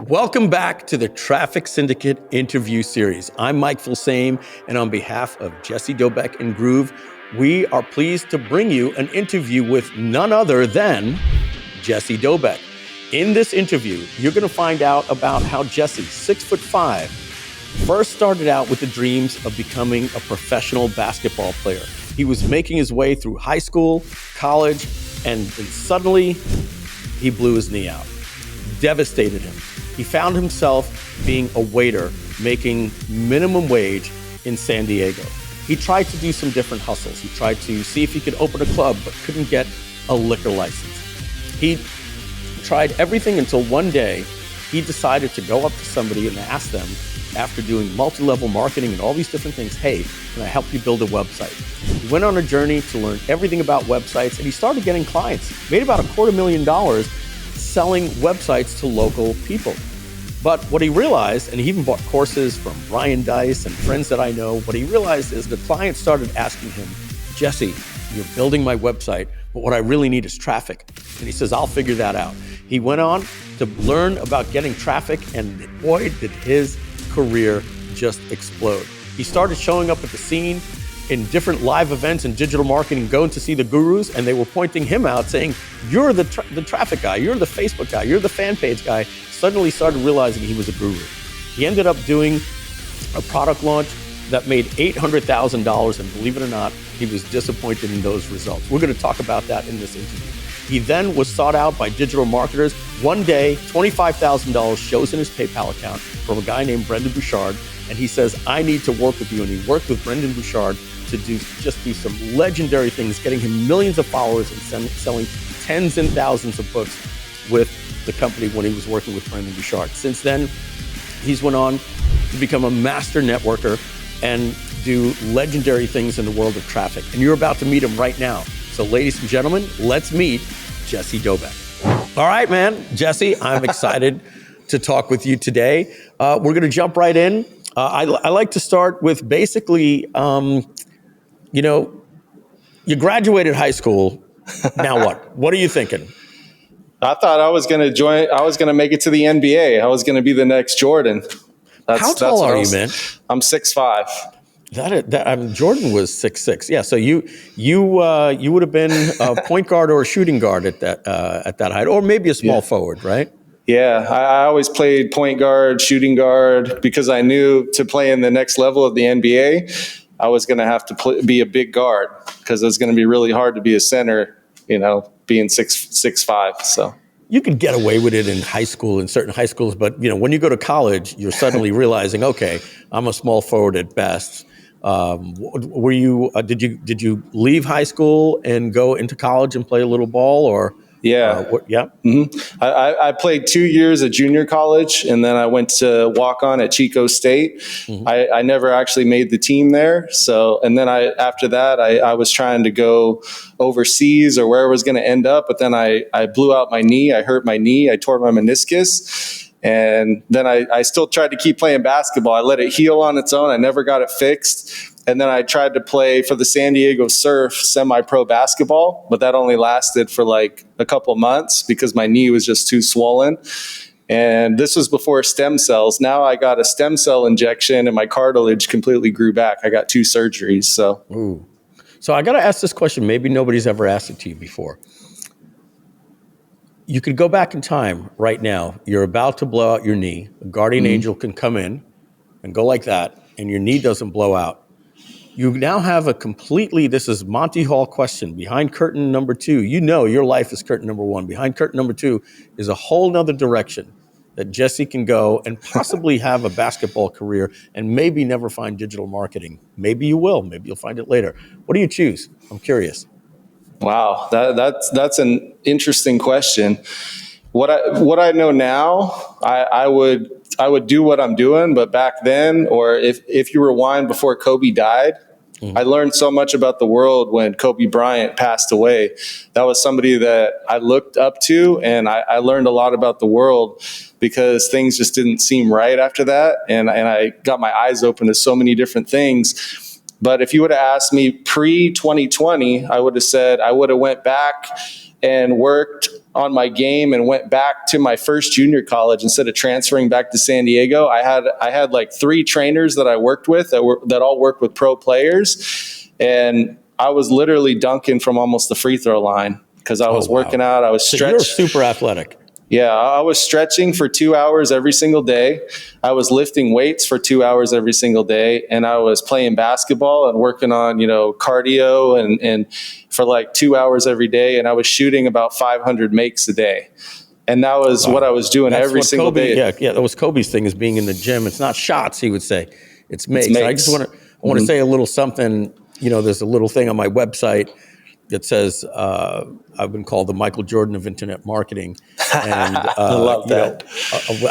Welcome back to the Traffic Syndicate interview series. I'm Mike Filsaime, and on behalf of Jesse Doubek and Groove, we are pleased to bring you an interview with none other than Jesse Doubek. In this interview, you're going to find out about how Jesse, 6'5", first started out with the dreams of becoming a professional basketball player. He was making his way through high school, college, and suddenly he blew his knee out. Devastated him. He found himself being a waiter, making minimum wage in San Diego. He tried to do some different hustles. He tried to see if he could open a club, but couldn't get a liquor license. He tried everything until one day he decided to go up to somebody and ask them, after doing multi-level marketing and all these different things, hey, can I help you build a website? He went on a journey to learn everything about websites, and he started getting clients. Made about $250,000 selling websites to local people. But what he realized, and he even bought courses from Brian Dice and friends that I know, what he realized is the clients started asking him, Jesse, you're building my website, but what I really need is traffic. And he says, I'll figure that out. He went on to learn about getting traffic, and boy, did his career just explode. He started showing up at the scene in different live events in digital marketing, going to see the gurus, and they were pointing him out saying, you're the traffic guy, you're the Facebook guy, you're the fan page guy. Suddenly started realizing he was a guru. He ended up doing a product launch that made $800,000, and believe it or not, he was disappointed in those results. We're going to talk about that in this interview. He then was sought out by digital marketers. One day, $25,000 shows in his PayPal account from a guy named Brendan Bouchard, and he says, I need to work with you. And he worked with Brendan Bouchard to do some legendary things, getting him millions of followers and selling tens and thousands of books with the company when he was working with Brendan Bouchard. Since then, he's went on to become a master networker and do legendary things in the world of traffic. And you're about to meet him right now. So ladies and gentlemen, let's meet Jesse Doubek. All right, man. Jesse, I'm excited to talk with you today. We're going to jump right in. I like to start with basically, you graduated high school. Now what? What are you thinking? I thought I was going to make it to the NBA. I was going to be the next Jordan. How tall are you, man? I'm 6'5". Jordan was 6'6". Yeah, so you would have been a point guard or a shooting guard at that height, or maybe a small forward, right? Yeah, I always played point guard, shooting guard, because I knew to play in the next level of the NBA, I was going to have to be a big guard, because it was going to be really hard to be a center, being 6'5". So you could get away with it in high school, in certain high schools, but when you go to college, you're suddenly realizing, okay, I'm a small forward at best. Were you? Did you leave high school and go into college and play a little ball, or? Yeah. Mm-hmm. I played 2 years at junior college, and then I went to walk on at Chico State. Mm-hmm. I never actually made the team there. So, and then after that, I was trying to go overseas or where I was going to end up. But then I blew out my knee. I hurt my knee. I tore my meniscus. And then I still tried to keep playing basketball. I let it heal on its own. I never got it fixed. And then I tried to play for the San Diego Surf semi-pro basketball, but that only lasted for like a couple months because my knee was just too swollen. And this was before stem cells. Now I got a stem cell injection and my cartilage completely grew back. I got 2 surgeries. So I got to ask this question. Maybe nobody's ever asked it to you before. You could go back in time right now. You're about to blow out your knee. A guardian angel can come in and go like that, and your knee doesn't blow out. You now have this is Monty Hall question. Behind curtain number 2, your life is curtain number 1. Behind curtain number 2 is a whole nother direction that Jesse can go and possibly have a basketball career and maybe never find digital marketing. Maybe you will. Maybe you'll find it later. What do you choose? I'm curious. Wow, that's an interesting question. What I know now, I would do what I'm doing, but back then, or if you rewind before Kobe died, I learned so much about the world when Kobe Bryant passed away. That was somebody that I looked up to, and I learned a lot about the world because things just didn't seem right after that, and I got my eyes open to so many different things. But if you would have asked me pre-2020, I would have said I would have went back and worked on my game and went back to my first junior college instead of transferring back to San Diego. I had like 3 trainers that I worked with that all worked with pro players, and I was literally dunking from almost the free throw line because I was working out. I was stretching. So you're super athletic. Yeah, I was stretching for 2 hours every single day. I was lifting weights for 2 hours every single day, and I was playing basketball and working on, cardio and for like 2 hours every day. And I was shooting about 500 makes a day. And that was what I was doing every single day. Yeah, that was Kobe's thing, is being in the gym. It's not shots, he would say. It's makes. I just want to say a little something. There's a little thing on my website that says I've been called the Michael Jordan of internet marketing, and I love that.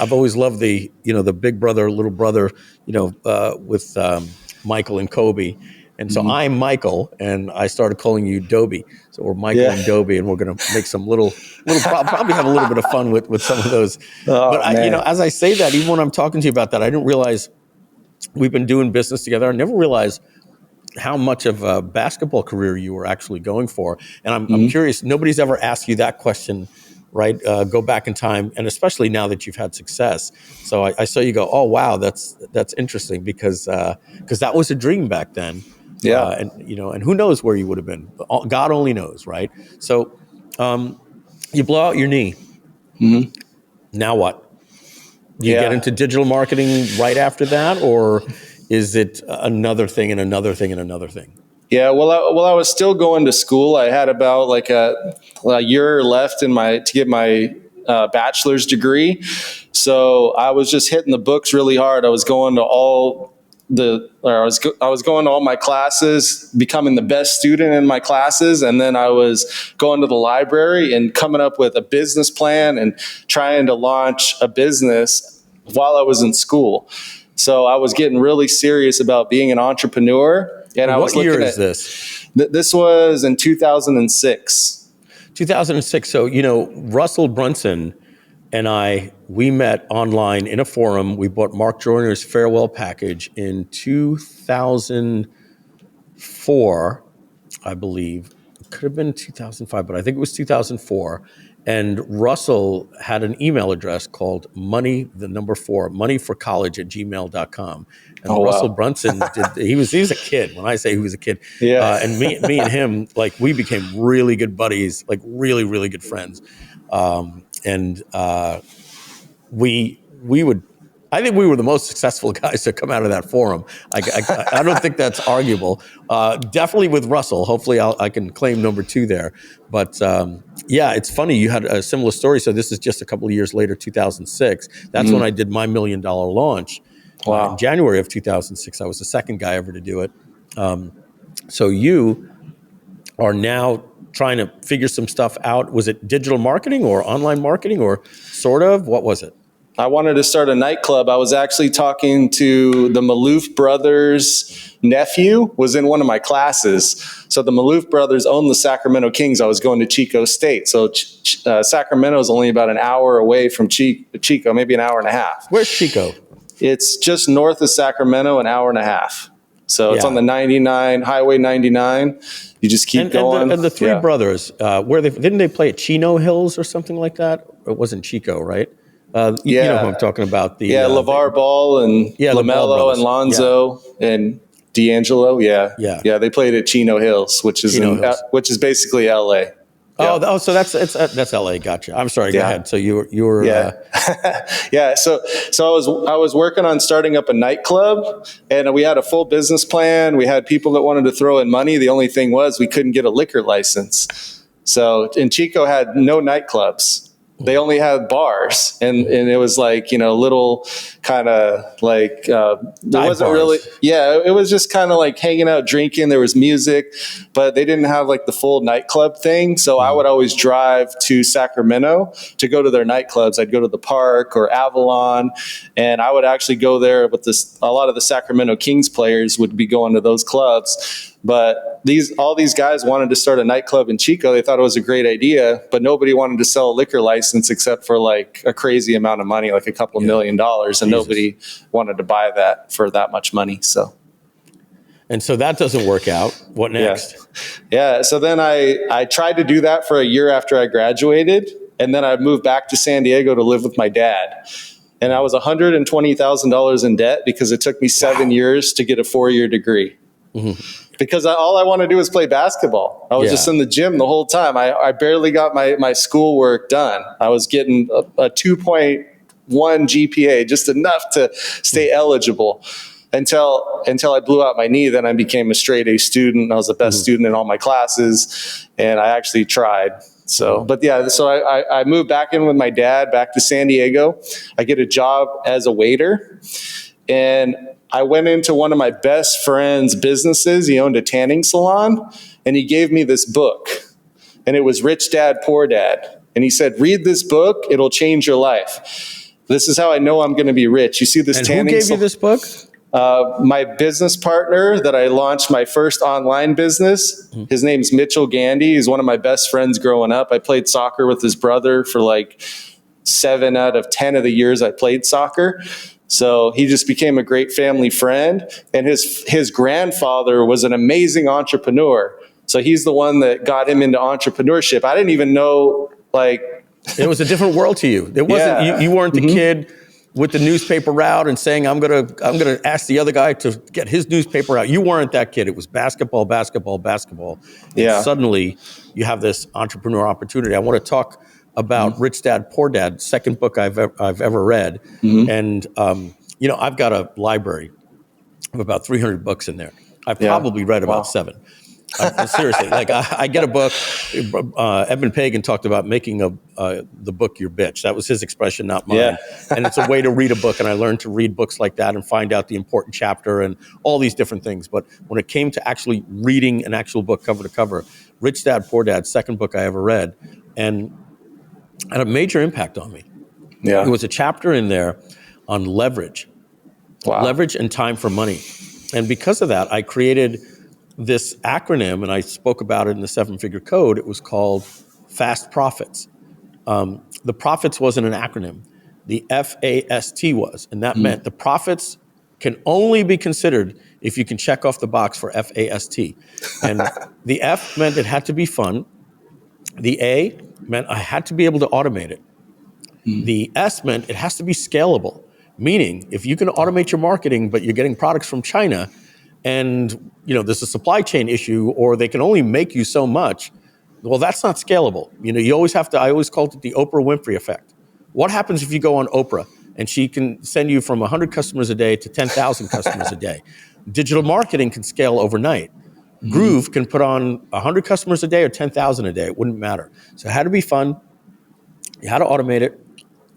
I've always loved the big brother, little brother, with Michael and Kobe, and so I'm Michael, and I started calling you Dobie. So we're Michael and Dobie, and we're going to make some little probably have a little bit of fun with some of those. But as I say that, even when I'm talking to you about that, I didn't realize we've been doing business together. I never realized how much of a basketball career you were actually going for. And I'm curious, nobody's ever asked you that question, right? Go back in time, and especially now that you've had success. So I saw you go, oh, wow, that's interesting, because that was a dream back then. Yeah. And who knows where you would have been. God only knows, right? So you blow out your knee. Mm-hmm. Now what? Do you get into digital marketing right after that, or is it another thing and another thing and another thing? Yeah, well, I was still going to school. I had about like a year left to get my bachelor's degree. So I was just hitting the books really hard. I was going to all my classes, becoming the best student in my classes, and then I was going to the library and coming up with a business plan and trying to launch a business while I was in school. So I was getting really serious about being an entrepreneur. And what year is this? This was in 2006. 2006. So, Russell Brunson and we met online in a forum. We bought Mark Joyner's farewell package in 2004, I believe. It could have been 2005, but I think it was 2004. And Russell had an email address called moneyforcollege@gmail.com. And Russell Brunson he was a kid. When I say he was a kid, and me and him, like, we became really good buddies, like really, really good friends. I think we were the most successful guys to come out of that forum. I don't think that's arguable. Definitely with Russell. Hopefully I can claim number 2 there. But it's funny. You had a similar story. So this is just a couple of years later, 2006. That's when I did my $1 million launch. Wow. In January of 2006, I was the second guy ever to do it. So you are now trying to figure some stuff out. Was it digital marketing or online marketing, or sort of? What was it? I wanted to start a nightclub. I was actually talking to the Maloof brothers' nephew, was in one of my classes. So the Maloof brothers own the Sacramento Kings. I was going to Chico State. So Sacramento is only about an hour away from Chico, maybe an hour and a half. Where's Chico? It's just north of Sacramento, an hour and a half. So it's on the 99, Highway 99. You just keep going. And the 3 brothers, didn't they play at Chino Hills or something like that? It wasn't Chico, right? You know who I'm talking about. LeVar Ball and LaMelo and Lonzo and D'Angelo. Yeah. They played at Chino Hills, which is basically LA. Oh, so that's LA. Gotcha. I'm sorry. Go ahead. So you were. Yeah. So I was working on starting up a nightclub, and we had a full business plan. We had people that wanted to throw in money. The only thing was we couldn't get a liquor license. So, and Chico had no nightclubs. They only had bars, and it was like, little kind of like, there wasn't really, it was just kind of like hanging out, drinking. There was music, but they didn't have like the full nightclub thing. So I would always drive to Sacramento to go to their nightclubs. I'd go to the Park or Avalon, and I would actually go there with a lot of the Sacramento Kings players would be going to those clubs. But all these guys wanted to start a nightclub in Chico. They thought it was a great idea, but nobody wanted to sell a liquor license except for like a crazy amount of money, like a couple $1 million, and nobody wanted to buy that for that much money. So, And so that doesn't work out. What next? Yeah. So then I tried to do that for a year after I graduated. And then I moved back to San Diego to live with my dad. And I was $120,000 in debt because it took me 7 years to get a 4-year degree. Because all I want to do is play basketball. I was just in the gym the whole time. I barely got my schoolwork done. I was getting a 2.1 GPA, just enough to stay eligible. Until I blew out my knee, then I became a straight A student. I was the best student in all my classes, and I actually tried. So, but yeah, so I moved back in with my dad, back to San Diego. I get a job as a waiter, and I went into one of my best friend's businesses. He owned a tanning salon, and he gave me this book, and it was Rich Dad, Poor Dad. And he said, read this book, it'll change your life. This is how I know I'm going to be rich. You see this tanning who gave you this book? My business partner that I launched my first online business, his name's Mitchell Gandy. He's one of my best friends growing up. I played soccer with his brother for like 7 out of 10 of the years I played soccer. So he just became a great family friend. And his grandfather was an amazing entrepreneur. So he's the one that got him into entrepreneurship. I didn't even know, like... It was a different world to you. It wasn't, you weren't the kid with the newspaper route and saying, I'm gonna ask the other guy to get his newspaper out. You weren't that kid. It was basketball. And suddenly you have this entrepreneur opportunity. I want to talk about Rich Dad, Poor Dad, second book I've ever read. And, I've got a library of about 300 books in there. I've probably read about 7. Seriously, like I get a book. Edmund Pagan talked about making the book your bitch. That was his expression, not mine. And it's a way to read a book. And I learned to read books like that and find out the important chapter and all these different things. But when it came to actually reading an actual book cover to cover, Rich Dad, Poor Dad, second book I ever read, and had a major impact on me. There was a chapter in there on leverage, leverage and time for money. And because of that, I created this acronym, and I spoke about it in the 7-figure code. It was called Fast Profits. The profits wasn't an acronym. The FAST was, and that meant the profits can only be considered if you can check off the box for FAST. And the F meant it had to be fun. The A meant I had to be able to automate it. The S meant it has to be scalable, meaning if you can automate your marketing, but you're getting products from China, and there's a supply chain issue, or they can only make you so much, well, that's not scalable. You always have to, I always called it the Oprah Winfrey effect. What happens if you go on Oprah and she can send you from 100 customers a day to 10,000 customers a day? Digital marketing can scale overnight. Groove can put on 100 customers a day or 10,000 a day. It wouldn't matter. So it had to be fun. You had to automate it.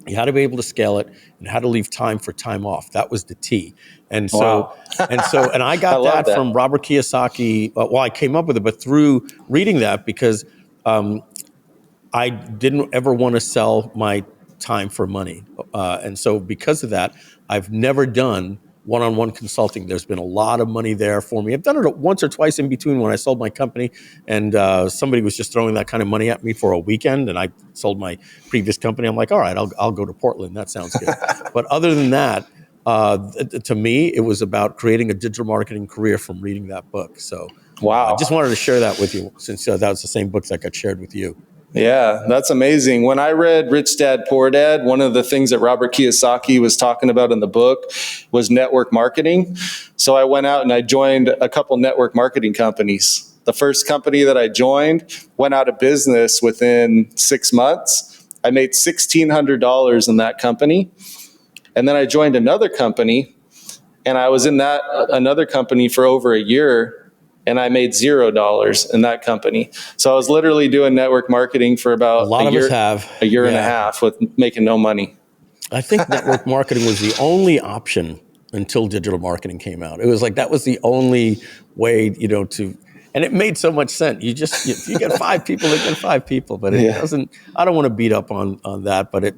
You had to be able to scale it, and how to leave time for time off. That was the T. And so, and I got that from Robert Kiyosaki. Well, I came up with it, but through reading that, because I didn't ever want to sell my time for money. And so because of that, I've never done one-on-one consulting. There's been a lot of money there for me. I've done it once or twice in between when I sold my company, and somebody was just throwing that kind of money at me for a weekend, and I sold my previous company. I'm like, all right, I'll go to Portland. That sounds good. But other than that, to me, it was about creating a digital marketing career from reading that book. So I just wanted to share that with you, since that was the same book that got shared with you. Yeah, that's amazing. When I read Rich Dad, Poor Dad, one of the things that Robert Kiyosaki was talking about in the book was network marketing. So I went out and I joined a couple network marketing companies. The first company that I joined went out of business within 6 months. I made $1,600 in that company. And then I joined another company, and I was in that another company for over a year, and I made $0 in that company. So I was literally doing network marketing for about a year and a half with making no money. I think network marketing was the only option until digital marketing came out. It was like, that was the only way, and it made so much sense. If you get 5 people, they get 5 people, but it doesn't, I don't want to beat up on that, but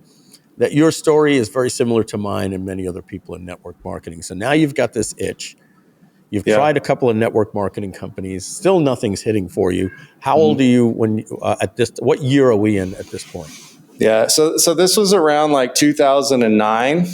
that your story is very similar to mine and many other people in network marketing. So now you've got this itch. You've tried a couple of network marketing companies. Still nothing's hitting for you. How old are you what year are we in at this point? Yeah, so this was around like 2009.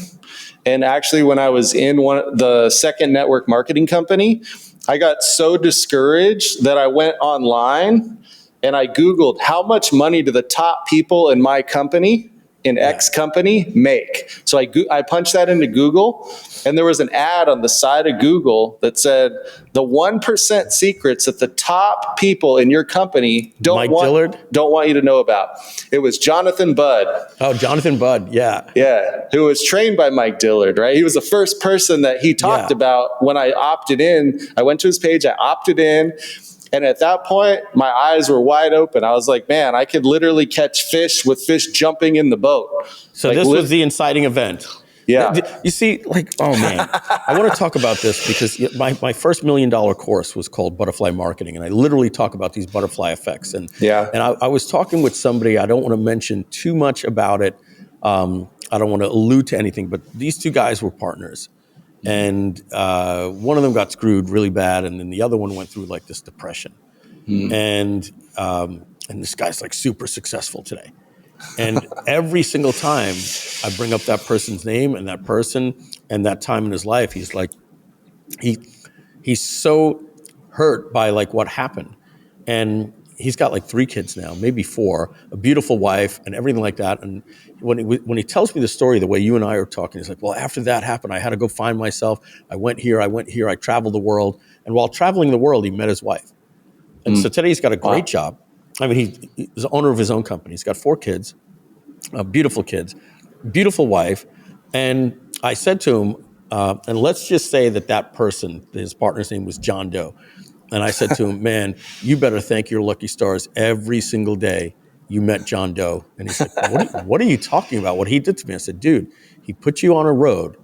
And actually, when I was in the second network marketing company, I got so discouraged that I went online and I Googled how much money do the top people in my company, in X company, make. So I punched that into Google, and there was an ad on the side of Google that said, the 1% secrets that the top people in your company don't want you to know about. It was Jonathan Budd. Oh, Jonathan Budd, yeah. Yeah, who was trained by Mike Dillard, right? He was the first person that he talked about when I opted in. I went to his page, I opted in, and at that point, my eyes were wide open. I was like, man, I could literally catch fish with fish jumping in the boat. So this was the inciting event. Yeah. You see, like, oh man, I want to talk about this because my first $1 million course was called Butterfly Marketing. And I literally talk about these butterfly effects. And I was talking with somebody, I don't want to mention too much about it. I don't want to allude to anything, but these two guys were partners. And one of them got screwed really bad, and then the other one went through like this depression. And this guy's like super successful today. And every single time I bring up that person's name and that person and that time in his life, he's like, he's so hurt by like what happened. And he's got like 3 kids now, maybe 4, a beautiful wife and everything like that. And when he tells me the story, the way you and I are talking, he's like, well, after that happened, I had to go find myself. I went here, I traveled the world. And while traveling the world, he met his wife. And so today he's got a great job. I mean, he's the owner of his own company. He's got 4 kids, beautiful kids, beautiful wife. And I said to him, and let's just say that person, his partner's name was John Doe. And I said to him, man, you better thank your lucky stars every single day you met John Doe. And he's like, what are you talking about? What he did to me? I said, dude, he put you on a road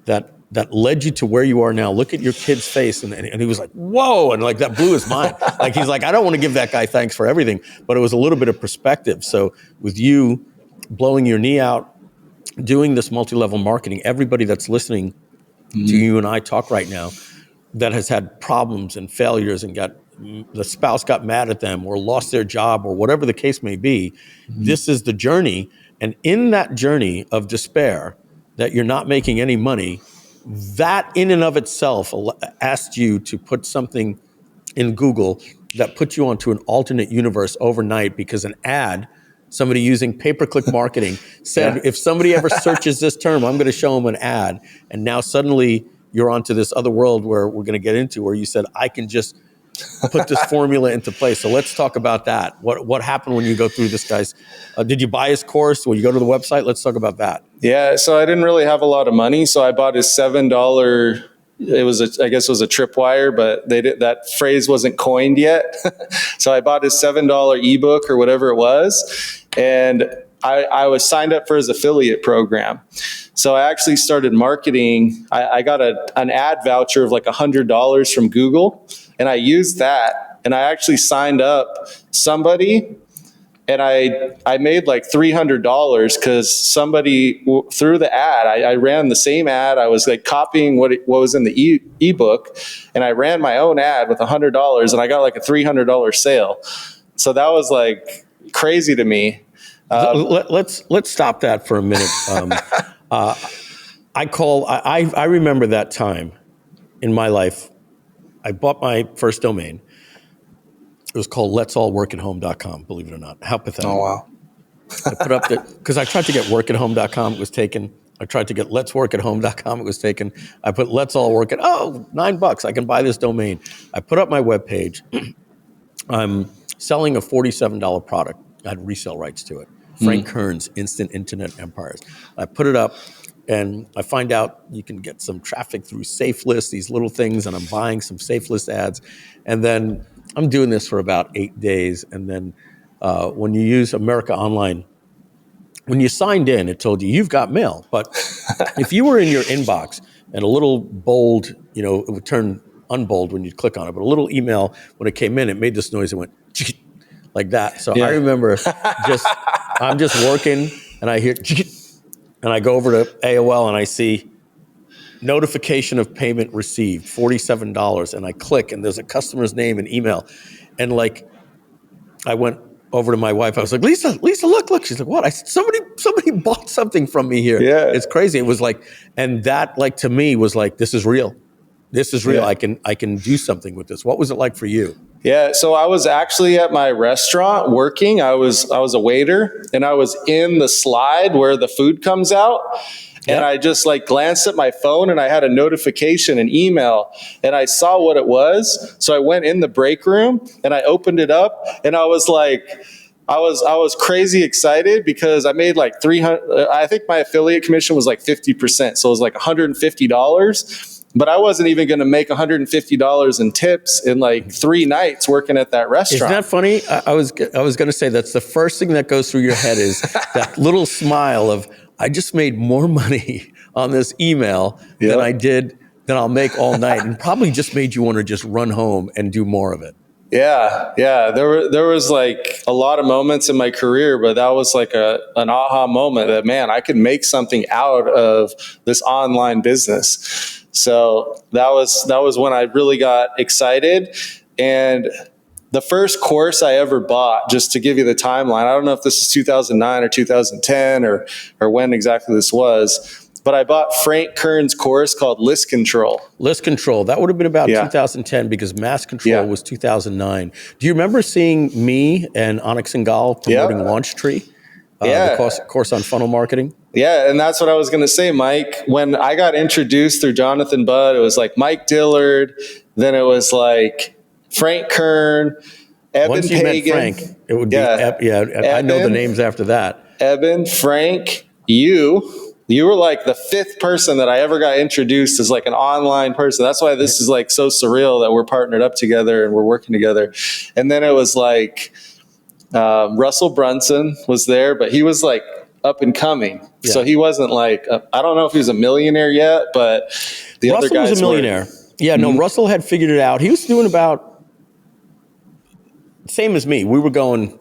that led you to where you are now. Look at your kid's face. And he was like, whoa. And like that blew his mind. Like, he's like, I don't want to give that guy thanks for everything, but it was a little bit of perspective. So with you blowing your knee out, doing this multi-level marketing, everybody that's listening to you and I talk right now that has had problems and failures and the spouse got mad at them or lost their job or whatever the case may be, this is the journey. And in that journey of despair that you're not making any money, that in and of itself asked you to put something in Google that put you onto an alternate universe overnight because an ad, somebody using pay-per-click marketing said, if somebody ever searches this term, I'm going to show them an ad. And now suddenly you're onto this other world where we're going to get into where you said, I can just put this formula into place. So let's talk about that. What happened when you go through this guy's, did you buy his course? Will you go to the website? Let's talk about that. Yeah. So I didn't really have a lot of money. So I bought his $7, I guess it was a tripwire, but that phrase wasn't coined yet. So I bought his $7 ebook or whatever it was. And I was signed up for his affiliate program. So I actually started marketing. I got an ad voucher of like $100 from Google, and I used that. And I actually signed up somebody, and I made like $300 because somebody through the ad, I ran the same ad. I was like copying what was in the ebook, and I ran my own ad with $100, and I got like a $300 sale. So that was like crazy to me. Let's stop that for a minute. I remember that time in my life. I bought my first domain. It was called letsallworkathome.com, believe it or not. How pathetic. Oh, wow. I put up because I tried to get workathome.com, it was taken. I tried to get letsworkathome.com, it was taken. I put let's all work at, $9, I can buy this domain. I put up my webpage. I'm selling a $47 product. I had resale rights to it. Frank Kern's Instant Internet Empires. I put it up, and I find out you can get some traffic through SafeList, these little things, and I'm buying some SafeList ads. And then I'm doing this for about 8 days. And then when you use America Online, when you signed in, it told you, you've got mail. But if you were in your inbox and a little bold, it would turn unbold when you click on it, but a little email, when it came in, it made this noise. It went like that. So I remember I'm just working, and I hear, and I go over to AOL, and I see notification of payment received, $47, and I click, and there's a customer's name and email, and like I went over to my wife. I was like, Lisa, look. She's like, what? I said, somebody bought something from me here. Yeah, it's crazy. It was like, and that like to me was like, this is real. This is real. I can do something with this. What was it like for you? Yeah, so I was actually at my restaurant working. I was a waiter, and I was in the slide where the food comes out. And I just like glanced at my phone, and I had a notification, an email, and I saw what it was. So I went in the break room and I opened it up, and I was like, I was crazy excited because I made like 300. I think my affiliate commission was like 50%, so it was like $150. But I wasn't even going to make $150 in tips in like 3 nights working at that restaurant. Isn't that funny? I was going to say that's the first thing that goes through your head is that little smile of, I just made more money on this email than I did, than I'll make all night, and probably just made you want to just run home and do more of it. Yeah. There was like a lot of moments in my career, but that was like an aha moment that, man, I could make something out of this online business. So that was when I really got excited. And the first course I ever bought, just to give you the timeline, I don't know if this is 2009 or 2010 or when exactly this was, but I bought Frank Kern's course called List Control. List Control. That would have been about 2010 because Mass Control was 2009. Do you remember seeing me and Onyx and Gal promoting Launch Tree? The course on funnel marketing? Yeah, and that's what I was going to say, Mike. When I got introduced through Jonathan Budd, it was like Mike Dillard, then it was like Frank Kern, Eben Once you Pagan. met Frank, it would be, I know the names after that. Eben, Frank, you were like the 5th person that I ever got introduced as like an online person. That's why this is like so surreal that we're partnered up together and we're working together. And then it was like Russell Brunson was there, but he was like up and coming. Yeah. So he wasn't like, I don't know if he was a millionaire yet, but the Russell other guys was a millionaire. Yeah, no, Russell had figured it out. He was doing about same as me. We were going,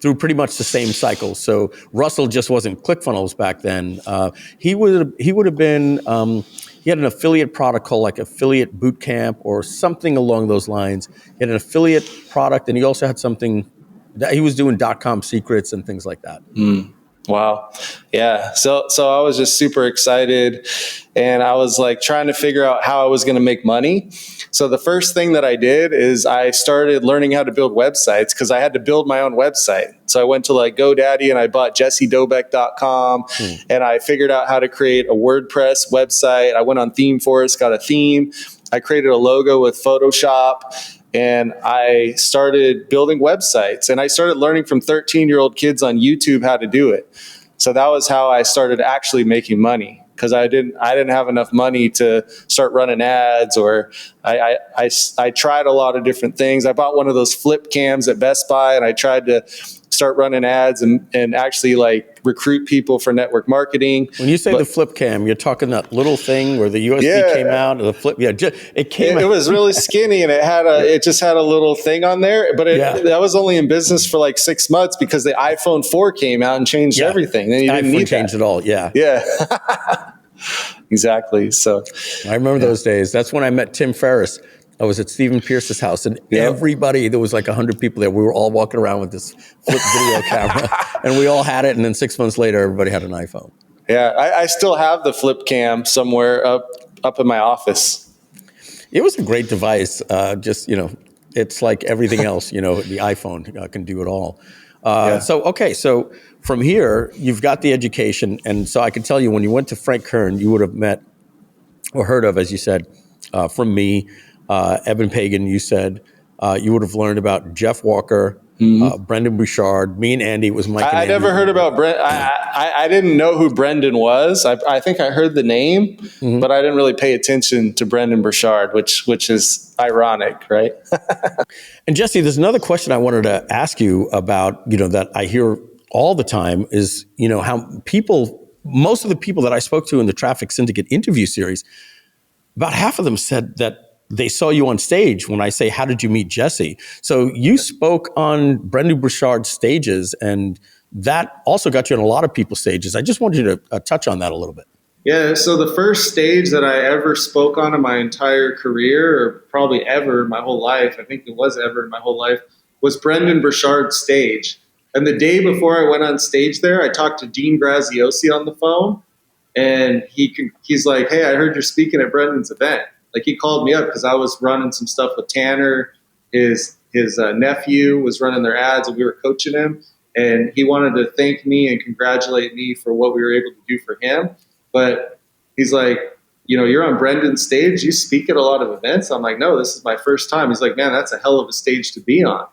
through pretty much the same cycle. So Russell just wasn't ClickFunnels back then. He would have been. He had an affiliate product called like Affiliate Bootcamp or something along those lines. He had an affiliate product, and he also had something that he was doing .com secrets and things like that. Wow. Yeah. So I was just super excited, and I was like trying to figure out how I was going to make money. So the first thing that I did is I started learning how to build websites because I had to build my own website. So I went to like GoDaddy and I bought jessedoubek.com and I figured out how to create a WordPress website. I went on ThemeForest, got a theme. I created a logo with Photoshop. And I started building websites, and I started learning from 13-year-old kids on YouTube how to do it. So that was how I started actually making money, because I didn't have enough money to start running ads, or I tried a lot of different things. I bought one of those flip cams at Best Buy, and I tried to start running ads and actually like recruit people for network marketing. When you say the flip cam, you're talking that little thing where the USB came out, or the flip. Yeah, it came out. It was really skinny, and it just had a little thing on there. But that was only in business for like 6 months because the iPhone 4 came out and changed everything. Then you didn't need changed it all. Yeah. Exactly. So I remember those days. That's when I met Tim Ferriss. I was at Stephen Pierce's house, and everybody, there was like 100 people there. We were all walking around with this flip video camera, and we all had it. And then 6 months later, everybody had an iPhone. Yeah, I still have the flip cam somewhere up in my office. It was a great device. It's like everything else. The iPhone can do it all. So from here, you've got the education, and so I can tell you when you went to Frank Kern, you would have met or heard of, as you said, from me. Eben Pagan, you said you would have learned about Jeff Walker, Brendan Bouchard. Me and Andy was Mike. I never heard about Brent. I didn't know who Brendan was. I think I heard the name, but I didn't really pay attention to Brendan Bouchard, which is ironic, right? And Jesse, there's another question I wanted to ask you about. That I hear all the time is how most of the people that I spoke to in the Traffic Syndicate interview series, about half of them said that they saw you on stage when I say, how did you meet Jesse? So you spoke on Brendan Bouchard's stages, and that also got you on a lot of people's stages. I just wanted you to touch on that a little bit. Yeah, so the first stage that I ever spoke on in my entire career, or probably ever in my whole life, I think it was ever in my whole life, was Brendan Bouchard's stage. And the day before I went on stage there, I talked to Dean Graziosi on the phone. And he's like, hey, I heard you're speaking at Brendan's event. Like, he called me up because I was running some stuff with Tanner. His nephew was running their ads, and we were coaching him. And he wanted to thank me and congratulate me for what we were able to do for him. But he's like, you're on Brendan's stage. You speak at a lot of events. I'm like, no, this is my first time. He's like, man, that's a hell of a stage to be on.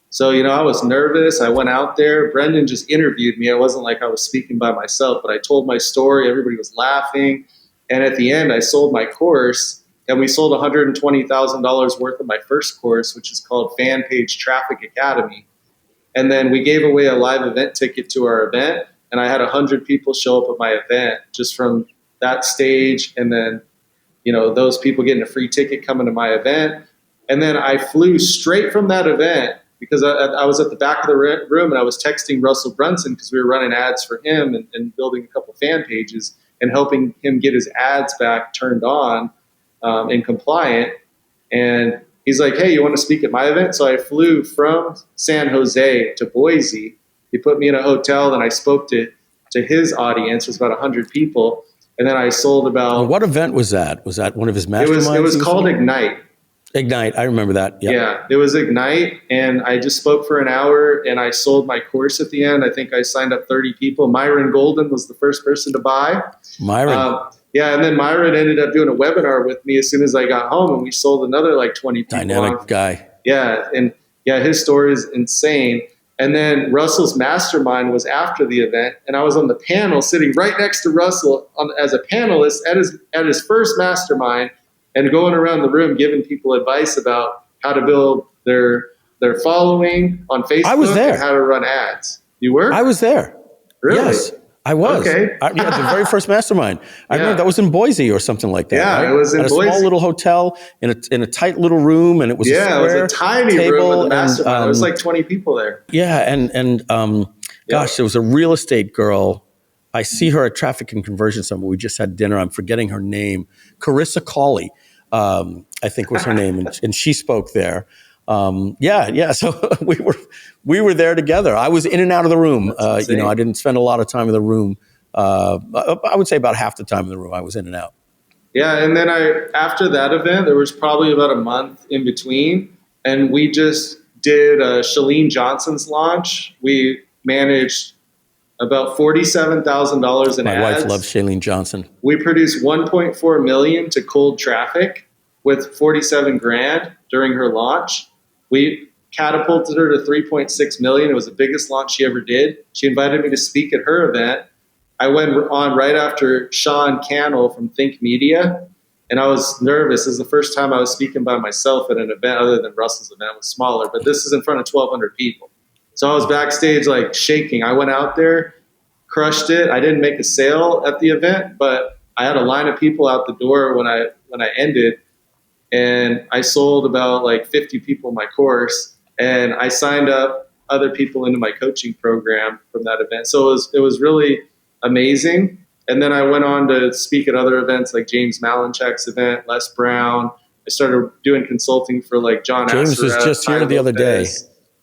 So, I was nervous. I went out there. Brendan just interviewed me. It wasn't like I was speaking by myself, but I told my story. Everybody was laughing. And at the end, I sold my course, and we sold $120,000 worth of my first course, which is called Fan Page Traffic Academy. And then we gave away a live event ticket to our event, and I had 100 people show up at my event just from that stage. And then, those people getting a free ticket coming to my event. And then I flew straight from that event, because I was at the back of the room, and I was texting Russell Brunson because we were running ads for him and building a couple fan pages and helping him get his ads back turned on and compliant. And he's like, hey, you want to speak at my event? So I flew from San Jose to Boise. He put me in a hotel, and I spoke to his audience. It was about 100 people. And then I sold about... What event was that? Was that one of his masterminds? It was called Ignite. Ignite, I remember that. Yep. Yeah, it was Ignite, and I just spoke for an hour, and I sold my course at the end. I think I signed up 30 people. Myron Golden was the first person to buy. Myron. Yeah, and then Myron ended up doing a webinar with me as soon as I got home, and we sold another 20 people. Dynamic guy. Yeah, and his story is insane. And then Russell's mastermind was after the event, and I was on the panel sitting right next to Russell as a panelist at his first mastermind, and going around the room giving people advice about how to build their following on Facebook. I was there. And how to run ads. You were? I was there. Really? Yes, I was. Okay. The very first mastermind. I remember that was in Boise or something like that. Yeah, right? It was in at Boise. A small little hotel in a tight little room, and it was a square it was a tiny table, room with a mastermind. There was 20 people there. Yeah, and gosh, there was a real estate girl. I see her at Traffic and Conversion Summit. We just had dinner. I'm forgetting her name. Carissa Cawley, I think was her name, and she spoke there. So we were there together. I was in and out of the room. I didn't spend a lot of time in the room. I would say about half the time in the room I was in and out. Yeah, and then after that event, there was probably about a month in between, and we just did Chalene Johnson's launch. We managed about $47,000 in ads. My wife loves Chalene Johnson. We produced $1.4 million to cold traffic with 47 grand during her launch. We catapulted her to 3.6 million. It was the biggest launch she ever did. She invited me to speak at her event. I went on right after Sean Cannell from Think Media, and I was nervous. This is the first time I was speaking by myself at an event other than Russell's event. It was smaller, but this is in front of 1,200 people. So I was backstage shaking. I went out there, crushed it. I didn't make a sale at the event, but I had a line of people out the door when I ended, and I sold about 50 people my course, and I signed up other people into my coaching program from that event. So it was really amazing. And then I went on to speak at other events like James Malinchak's event, Les Brown. I started doing consulting for John James Asserat, was just here the other day.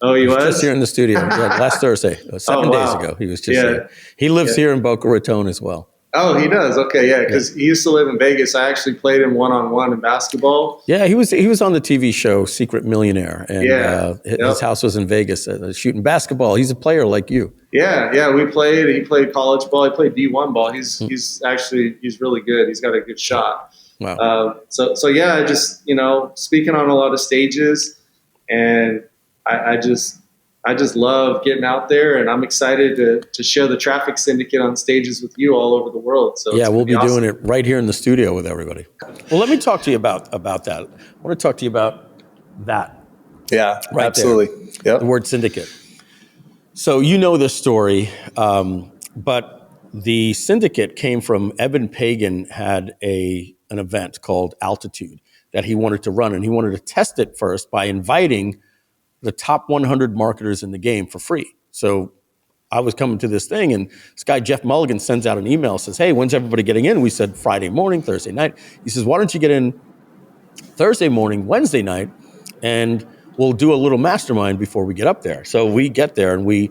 Oh, he was? Just here in the studio. Yeah, last Thursday, 7 days ago. He was just here. He lives here in Boca Raton as well. Oh, he does. Okay, yeah, because he used to live in Vegas. I actually played him one-on-one in basketball. Yeah, he was on the TV show Secret Millionaire, and his house was in Vegas, shooting basketball. He's a player like you. Yeah, we played. He played college ball. He played D1 ball. He's really good. He's got a good shot. Wow. So yeah, I just speaking on a lot of stages, and I just love getting out there, and I'm excited to share the Traffic Syndicate on stages with you all over the world. So yeah, we'll be awesome. Doing it right here in the studio with everybody. Well, let me talk to you about that. I want to talk to you about that. Yeah, right absolutely. Yep. The word syndicate. So you know this story, but the syndicate came from Eben Pagan had an event called Altitude that he wanted to run, and he wanted to test it first by inviting the top 100 marketers in the game for free. So I was coming to this thing, and this guy, Jeff Mulligan, sends out an email, says, hey, when's everybody getting in? We said Friday morning, Thursday night. He says, why don't you get in Thursday morning, Wednesday night, and we'll do a little mastermind before we get up there. So we get there, and we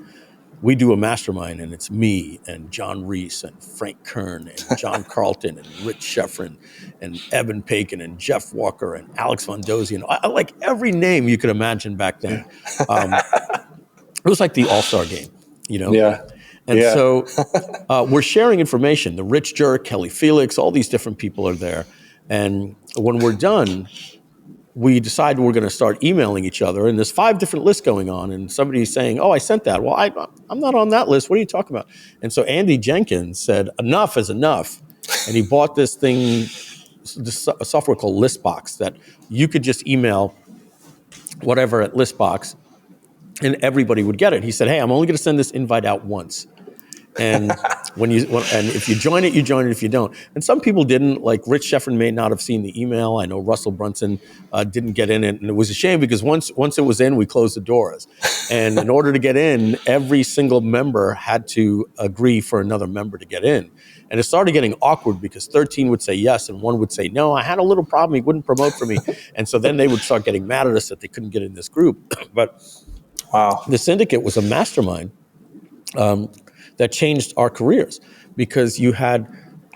we do a mastermind, and it's me and John Reese and Frank Kern and John Carlton and Rich Sheffrin and Evan Pagan and Jeff Walker and Alex Von Dozy, and I like every name you could imagine back then. It was like the All-Star game, Yeah. And so we're sharing information. The Rich Jerk, Kelly Felix, all these different people are there. And when we're done, we decide we're going to start emailing each other. And there's 5 different lists going on. And somebody's saying, oh, I sent that. Well, I'm not on that list. What are you talking about? And so Andy Jenkins said, enough is enough. And he bought this thing, this software called Listbox, that you could just email whatever at Listbox and everybody would get it. He said, hey, I'm only going to send this invite out once. And and if you join it, you join it. If you don't, and some people didn't. Like Rich Sheffrin may not have seen the email. I know Russell Brunson didn't get in it, and it was a shame because once it was in, we closed the doors. And in order to get in, every single member had to agree for another member to get in. And it started getting awkward because 13 would say yes and 1 would say no. I had a little problem. He wouldn't promote for me, and so then they would start getting mad at us that they couldn't get in this group. But wow, the Syndicate was a mastermind. That changed our careers because you had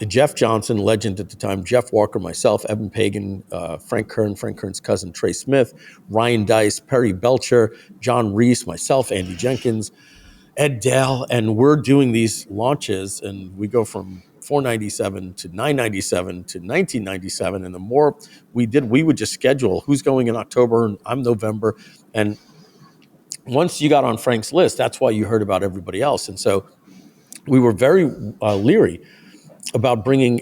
Jeff Johnson, legend at the time, Jeff Walker, myself, Evan Pagan, Frank Kern's cousin, Trey Smith, Ryan Dice, Perry Belcher, John Reese, myself, Andy Jenkins, Ed Dale, and we're doing these launches, and we go from 497 to 997 to 1997, and the more we did, we would just schedule who's going in October, and I'm November, and once you got on Frank's list, that's why you heard about everybody else, and so we were very leery about bringing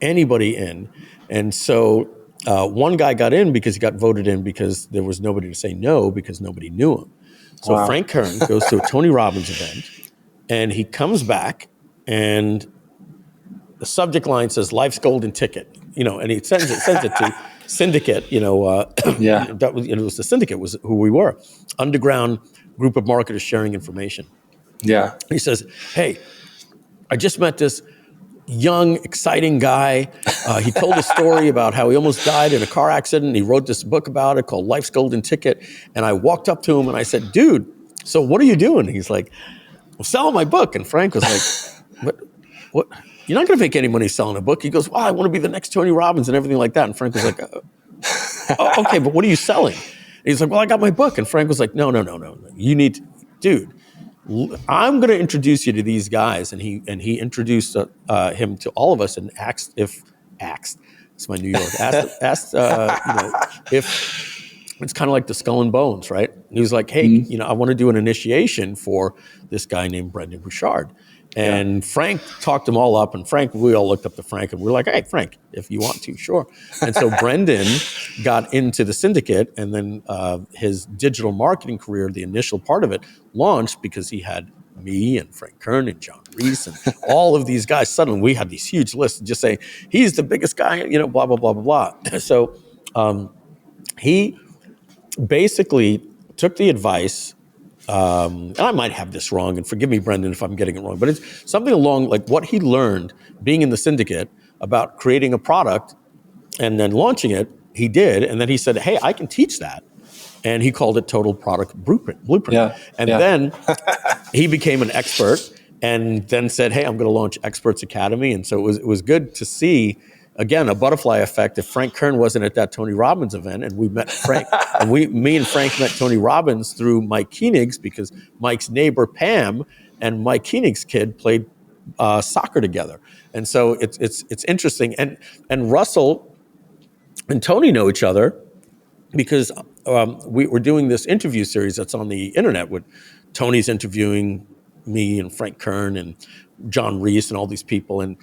anybody in. And so one guy got in because he got voted in because there was nobody to say no because nobody knew him. So wow. Frank Kern goes to a Tony Robbins event, and he comes back, and the subject line says "Life's Golden Ticket," and he sends it to Syndicate. That was, it was the Syndicate was who we were, underground group of marketers sharing information. Yeah. He says, hey, I just met this young, exciting guy. He told a story about how he almost died in a car accident. He wrote this book about it called Life's Golden Ticket. And I walked up to him and I said, dude, so what are you doing? He's like, I'm selling my book. And Frank was like, what? You're not going to make any money selling a book. He goes, well, I want to be the next Tony Robbins and everything like that. And Frank was like, oh, okay, but what are you selling? And he's like, well, I got my book. And Frank was like, no. You need to, dude. I'm going to introduce you to these guys, and he introduced him to all of us, and asked. It's my New York. Asked if it's kind of like the Skull and Bones, right? He was like, hey, I want to do an initiation for this guy named Brendan Bouchard, and Frank talked them all up, and we all looked up to Frank, and we were like, hey, Frank, if you want to, sure. And so Brendan got into the Syndicate, and then his digital marketing career, the initial part of it, launched because he had me and Frank Kern and John Reese and all of these guys. Suddenly we had these huge lists just saying, he's the biggest guy, blah, blah, blah, blah, blah. So he basically took the advice, and I might have this wrong, and forgive me, Brendan, if I'm getting it wrong, but it's something along like what he learned being in the Syndicate about creating a product and then launching it, he did. And then he said, hey, I can teach that. And he called it Total Product Blueprint. Then he became an expert and then said, hey, I'm going to launch Experts Academy. And so it was good to see, again, a butterfly effect. If Frank Kern wasn't at that Tony Robbins event, and we met Frank, and me and Frank met Tony Robbins through Mike Koenig's, because Mike's neighbor, Pam, and Mike Koenig's kid played soccer together. And so it's interesting. And Russell and Tony know each other because we're doing this interview series that's on the internet with Tony's interviewing me and Frank Kern and John Reese and all these people. And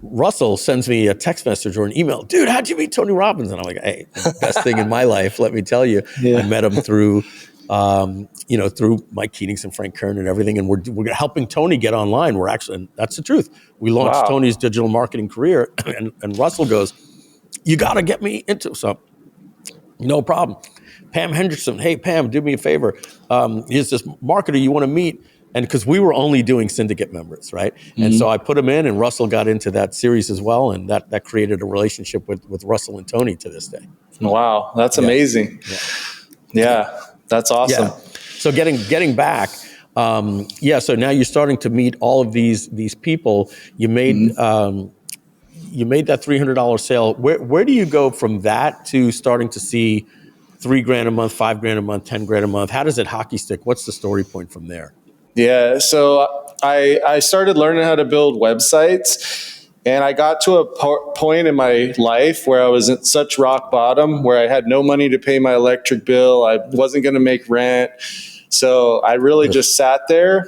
Russell sends me a text message or an email. Dude, how'd you meet Tony Robbins? And I'm like, hey, the best thing in my life, let me tell you. I met him through Mike Koenig's and Frank Kern and everything. And we're helping Tony get online. We're actually, and that's the truth. We launched Tony's digital marketing career. And Russell goes, you got to get me into something. No problem. Pam Henderson, hey, Pam, do me a favor. Here's this marketer you want to meet. And because we were only doing Syndicate members, right? And so I put him in, and Russell got into that series as well. And that created a relationship with Russell and Tony to this day. Wow, that's amazing. Yeah, that's awesome. Yeah. So getting back, So now you're starting to meet all of these people. You made you made that $300 sale. Where do you go from that to starting to see $3,000 a month, $5,000 a month, $10,000 a month? How does it hockey stick? What's the story point from there? Yeah, so I started learning how to build websites, and I got to a point in my life where I was at such rock bottom, where I had no money to pay my electric bill. I wasn't going to make rent. So I really just sat there,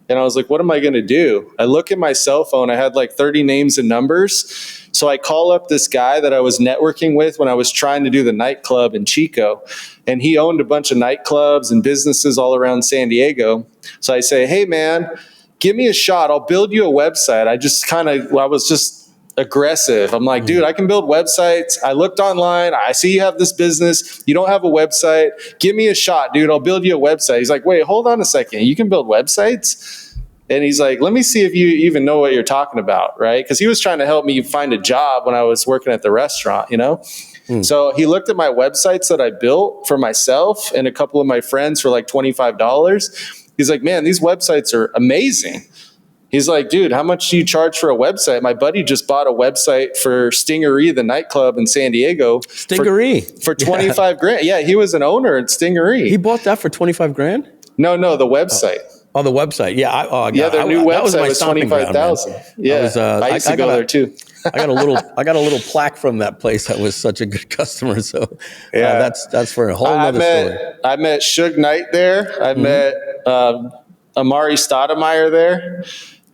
and I was like, what am I going to do? I look at my cell phone. I had like 30 names and numbers. So I call up this guy that I was networking with when I was trying to do the nightclub in Chico. And he owned a bunch of nightclubs and businesses all around San Diego. So I say, hey, man, give me a shot. I'll build you a website. I was just aggressive. I'm like, dude, I can build websites. I looked online. I see you have this business. You don't have a website. Give me a shot, dude. I'll build you a website. He's like, wait, hold on a second. You can build websites? And he's like, let me see if you even know what you're talking about, right? Because he was trying to help me find a job when I was working at the restaurant, So he looked at my websites that I built for myself and a couple of my friends for like $25. He's like, man, these websites are amazing. He's like, dude, how much do you charge for a website? My buddy just bought a website for Stingery, the nightclub in San Diego. Stingery? For 25 grand. Yeah, he was an owner at Stingery. He bought that for 25 grand? No, the website. Oh, the website. Yeah. Their new website was 25,000. Yeah, I used to go there too. I got a little plaque from that place. That was such a good customer. So that's for a whole other story. I met Suge Knight there. I met Amari Stoudemire there.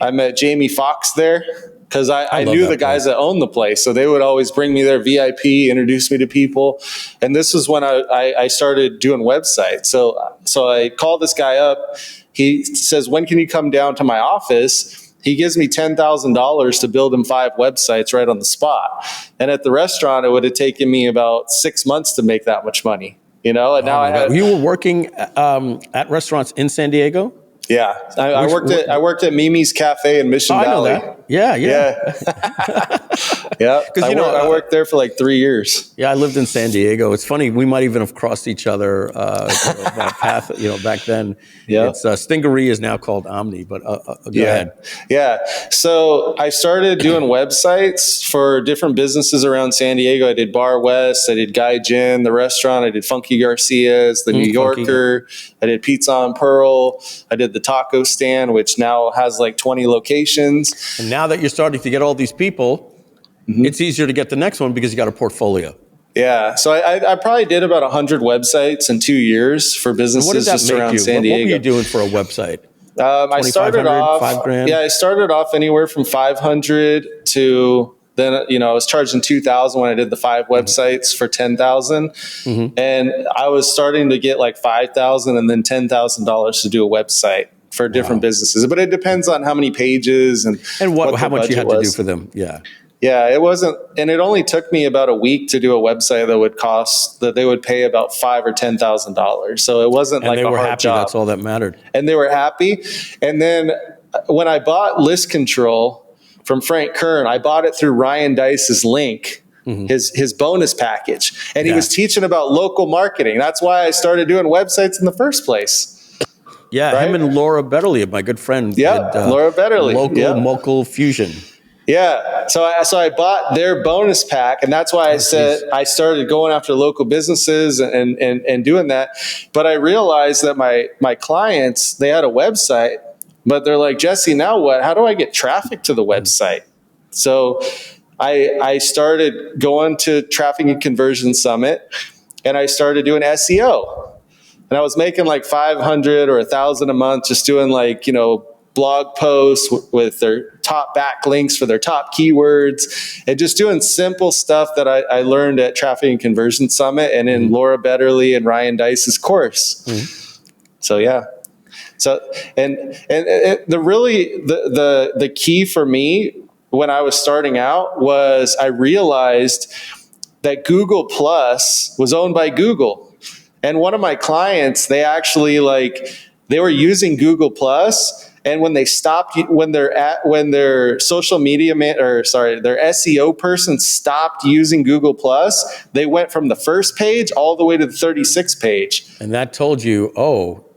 I met Jamie Foxx there because I knew the guys that owned the place. So they would always bring me their VIP, introduce me to people. And this is when I started doing websites. So I called this guy up. He says, when can you come down to my office? He gives me $10,000 to build him 5 websites right on the spot. And at the restaurant, it would have taken me about 6 months to make that much money, And now you were working at restaurants in San Diego? Yeah, I worked at Mimi's Cafe in Mission Valley. I know that. Yeah. Yeah. Because I worked there for like 3 years. Yeah, I lived in San Diego. It's funny, we might even have crossed each other that path. Back then. Yeah, it's Stingery is now called Omni. But go ahead. Yeah. So I started doing websites for different businesses around San Diego. I did Bar West. I did Guy Gin, the restaurant. I did Funky Garcia's, the New Yorker. I did Pizza on Pearl. I did the taco stand, which now has like 20 locations. And now that you're starting to get all these people, it's easier to get the next one because you got a portfolio. Yeah. So I probably did about 100 websites in 2 years for businesses just around San Diego. What were you doing for a website? I started off $5,000? Yeah, I started off anywhere from 500 to then, I was charging 2,000 when I did the 5 websites for 10,000. And I was starting to get like 5,000 and then $10,000 to do a website for different businesses. But it depends on how many pages and how much you had to do for them. Yeah. Yeah, it wasn't, and it only took me about a week to do a website that they would pay about $5,000 or $10,000. So it wasn't like a hard job. That's all that mattered. And they were happy. And then when I bought List Control from Frank Kern, I bought it through Ryan Dice's link, his bonus package, and he was teaching about local marketing. That's why I started doing websites in the first place. Yeah, right? Him and Laura Betterly, my good friend. Yeah, Laura Betterly. Local Fusion. Yeah. So I bought their bonus pack, and that's why I said I started going after local businesses and doing that. But I realized that my clients, they had a website, but they're like, Jesse, now what? How do I get traffic to the website? So I started going to Traffic and Conversion Summit, and I started doing SEO. And I was making like 500 or 1,000 a month, just doing like, blog posts with their top backlinks for their top keywords, and just doing simple stuff that I learned at Traffic and Conversion Summit and in Laura Betterly and Ryan Dice's course. So yeah. So and the key for me when I was starting out was I realized that Google Plus was owned by Google, and one of my clients, they actually they were using Google Plus. And when they stopped, when their social media their SEO person stopped using Google Plus, they went from the first page all the way to the 36th page. And that told you,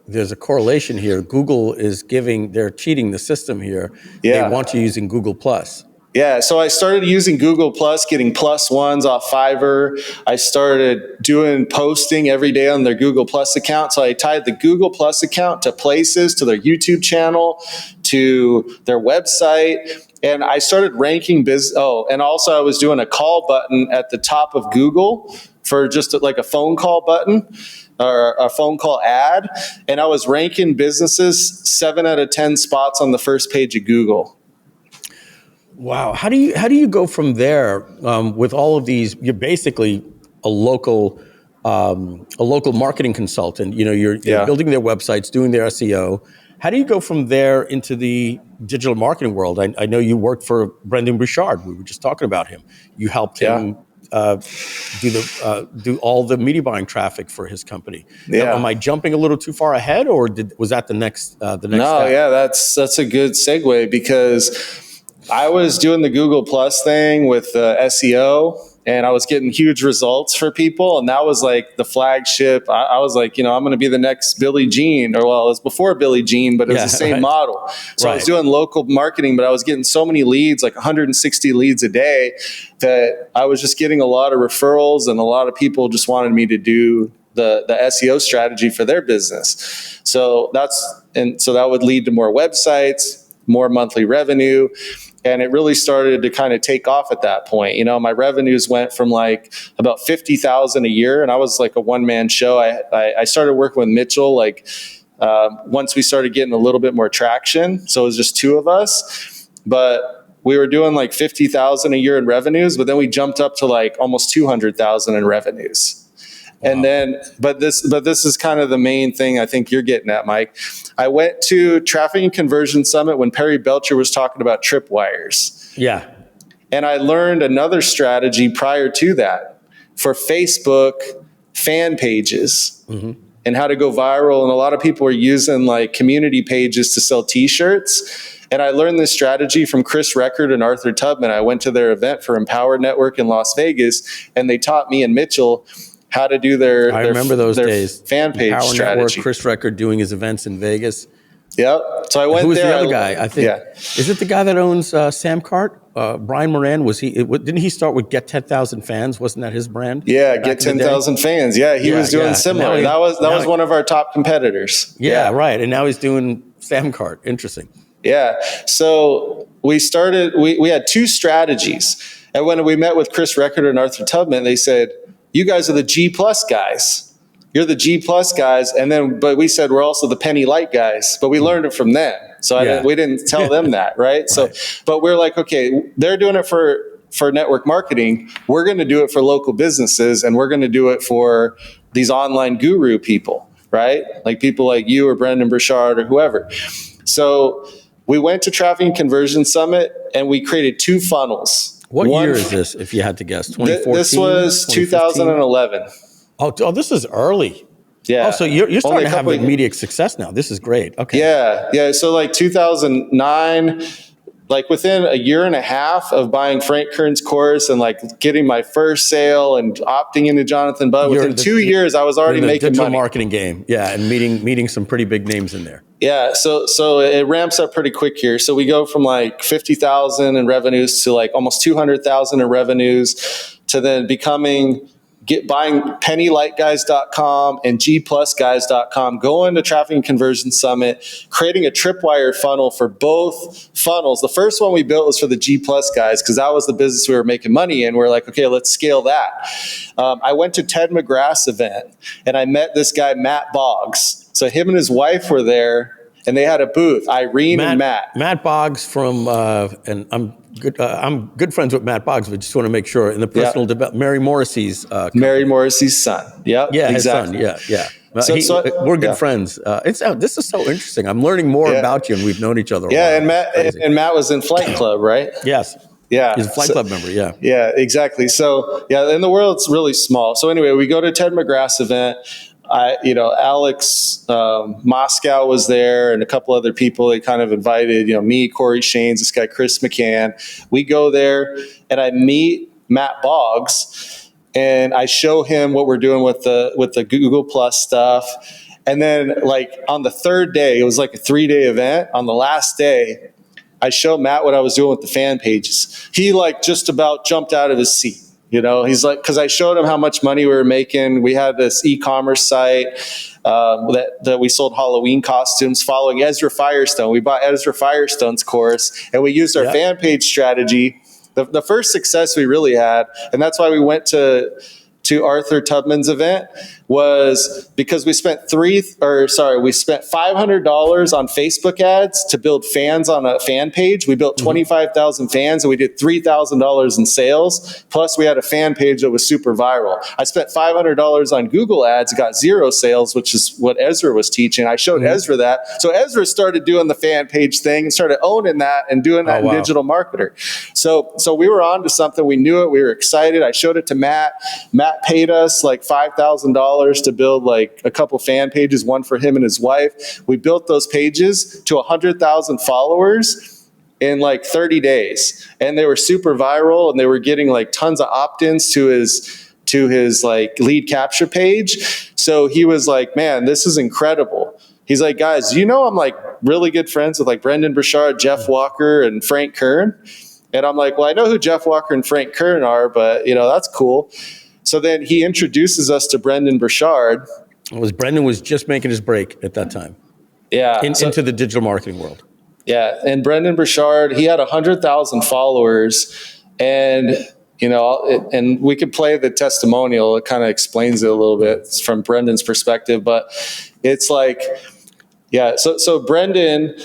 there's a correlation here. Google is they're cheating the system here. Yeah. They want you using Google Plus. Yeah, so I started using Google Plus, getting +1s off Fiverr. I started doing posting every day on their Google Plus account. So I tied the Google Plus account to Places, to their YouTube channel, to their website. And I started ranking and also I was doing a call button at the top of Google for just like a phone call button or a phone call ad. And I was ranking businesses 7 out of 10 spots on the first page of Google. Wow. How do you go from there with all of these? You're basically a local marketing consultant. You're building their websites, doing their SEO. How do you go from there into the digital marketing world? I know you worked for Brendan Bouchard. We were just talking about him. You helped him do all the media buying traffic for his company. Yeah. Now, am I jumping a little too far ahead, or was that the next step? No, yeah, that's a good segue, because I was doing the Google Plus thing with SEO, and I was getting huge results for people. And that was like the flagship. I was like, I'm going to be the next Billie Jean, it was before Billie Jean, but it was the same model. So I was doing local marketing, but I was getting so many leads, like 160 leads a day, that I was just getting a lot of referrals, and a lot of people just wanted me to do the SEO strategy for their business. So that would lead to more websites, more monthly revenue. And it really started to kind of take off at that point. My revenues went from like about 50,000 a year, and I was like a one-man show. I started working with Mitchell once we started getting a little bit more traction. So it was just two of us, but we were doing like 50,000 a year in revenues, but then we jumped up to like almost 200,000 in revenues. Wow. And then, but this is kind of the main thing I think you're getting at, Mike. I went to Traffic and Conversion Summit when Perry Belcher was talking about tripwires. Yeah. And I learned another strategy prior to that for Facebook fan pages and how to go viral. And a lot of people are using like community pages to sell t-shirts. And I learned this strategy from Chris Record and Arthur Tubman. I went to their event for Empower Network in Las Vegas, and they taught me and Mitchell how to do their days. Fan page Power strategy. Network, Chris Record doing his events in Vegas. Yep. So I went there. Who was the other guy? I think is it the guy that owns Samcart? Brian Moran, didn't he start with Get 10,000 Fans? Wasn't that his brand? Yeah, Get 10,000 Fans. Yeah, he was doing similar. That was one of our top competitors. Yeah, right. And now he's doing Samcart. Interesting. Yeah. So we had two strategies. And when we met with Chris Record and Arthur Tubman, they said, you guys are the G plus guys. You're the G plus guys. But we said we're also the penny light guys, but we learned it from them. So we didn't tell them that, right? So, but we're like, okay, they're doing it for network marketing. We're going to do it for local businesses, and we're going to do it for these online guru people, right? Like people like you or Brendan Burchard or whoever. So we went to Traffic and Conversion Summit, and we created two funnels. What year is this, if you had to guess? 2014? This was 2011. Oh, this is early. Yeah. Oh, so you're starting to have immediate success now. This is great. Okay. Yeah. So like 2009, like within a year and a half of buying Frank Kern's course and like getting my first sale and opting into Jonathan Budd, within 2 years, I was already making digital money. Marketing game. Yeah. And meeting some pretty big names in there. Yeah. So it ramps up pretty quick here. So we go from like 50,000 in revenues to like almost 200,000 in revenues to then buying pennylightguys.com and gplusguys.com, going to Traffic and Conversion Summit, creating a tripwire funnel for both funnels. The first one we built was for the G plus guys, because that was the business we were making money in. We're like, okay, let's scale that. I went to Ted McGrath's event, and I met this guy, Matt Boggs. So him and his wife were there, and they had a booth, Irene and Matt. Matt Boggs from, and I'm good friends with Matt Boggs, but just want to make sure, in the personal development, Mary Morrissey's Mary Morrissey's son. Yep. Yeah, exactly. His son. Yeah. We're good friends. This is so interesting. I'm learning more about you, and we've known each other a while. And Matt was in Flight Club, right? Yes. Yeah. He's a Flight Club member, yeah. Yeah, exactly. So, and the world's really small. So anyway, we go to Ted McGrath's event. Alex Moscow was there, and a couple other people. They kind of invited, me, Corey Shanes, this guy Chris McCann. We go there, and I meet Matt Boggs, and I show him what we're doing with the Google Plus stuff. And then like on the third day, it was like a 3-day event. On the last day, I showed Matt what I was doing with the fan pages. He like just about jumped out of his seat. You know, he's like, because I showed him how much money we were making. We had this e-commerce site that we sold Halloween costumes following Ezra Firestone. We bought Ezra Firestone's course, and we used our fan page strategy. The first success we really had, and that's why we went to Arthur Tubman's event, was because we spent $500 on Facebook ads to build fans on a fan page. We built 25,000 fans, and we did $3,000 in sales. Plus we had a fan page that was super viral. I spent $500 on Google ads, got 0 sales, which is what Ezra was teaching. I showed Ezra that. So Ezra started doing the fan page thing and started owning that and doing that in Digital Marketer. So we were on to something. We knew it. We were excited. I showed it to Matt. Matt paid us like $5,000 to build like a couple fan pages, one for him and his wife. We built those pages to 100,000 followers in like 30 days. And they were super viral, and they were getting like tons of opt-ins to his like lead capture page. So he was like, man, this is incredible. He's like, guys, you know, I'm like really good friends with like Brendan Burchard, Jeff Walker, and Frank Kern. And I'm like, well, I know who Jeff Walker and Frank Kern are, but you know, that's cool. So then he introduces us to Brendan Burchard. Brendan was just making his break at that time. Yeah. Into the digital marketing world. Yeah. And Brendan Burchard, he had 100,000 followers, and, you know, and we could play the testimonial. It kind of explains it a little bit from Brendan's perspective, but it's like, yeah. So Brendan,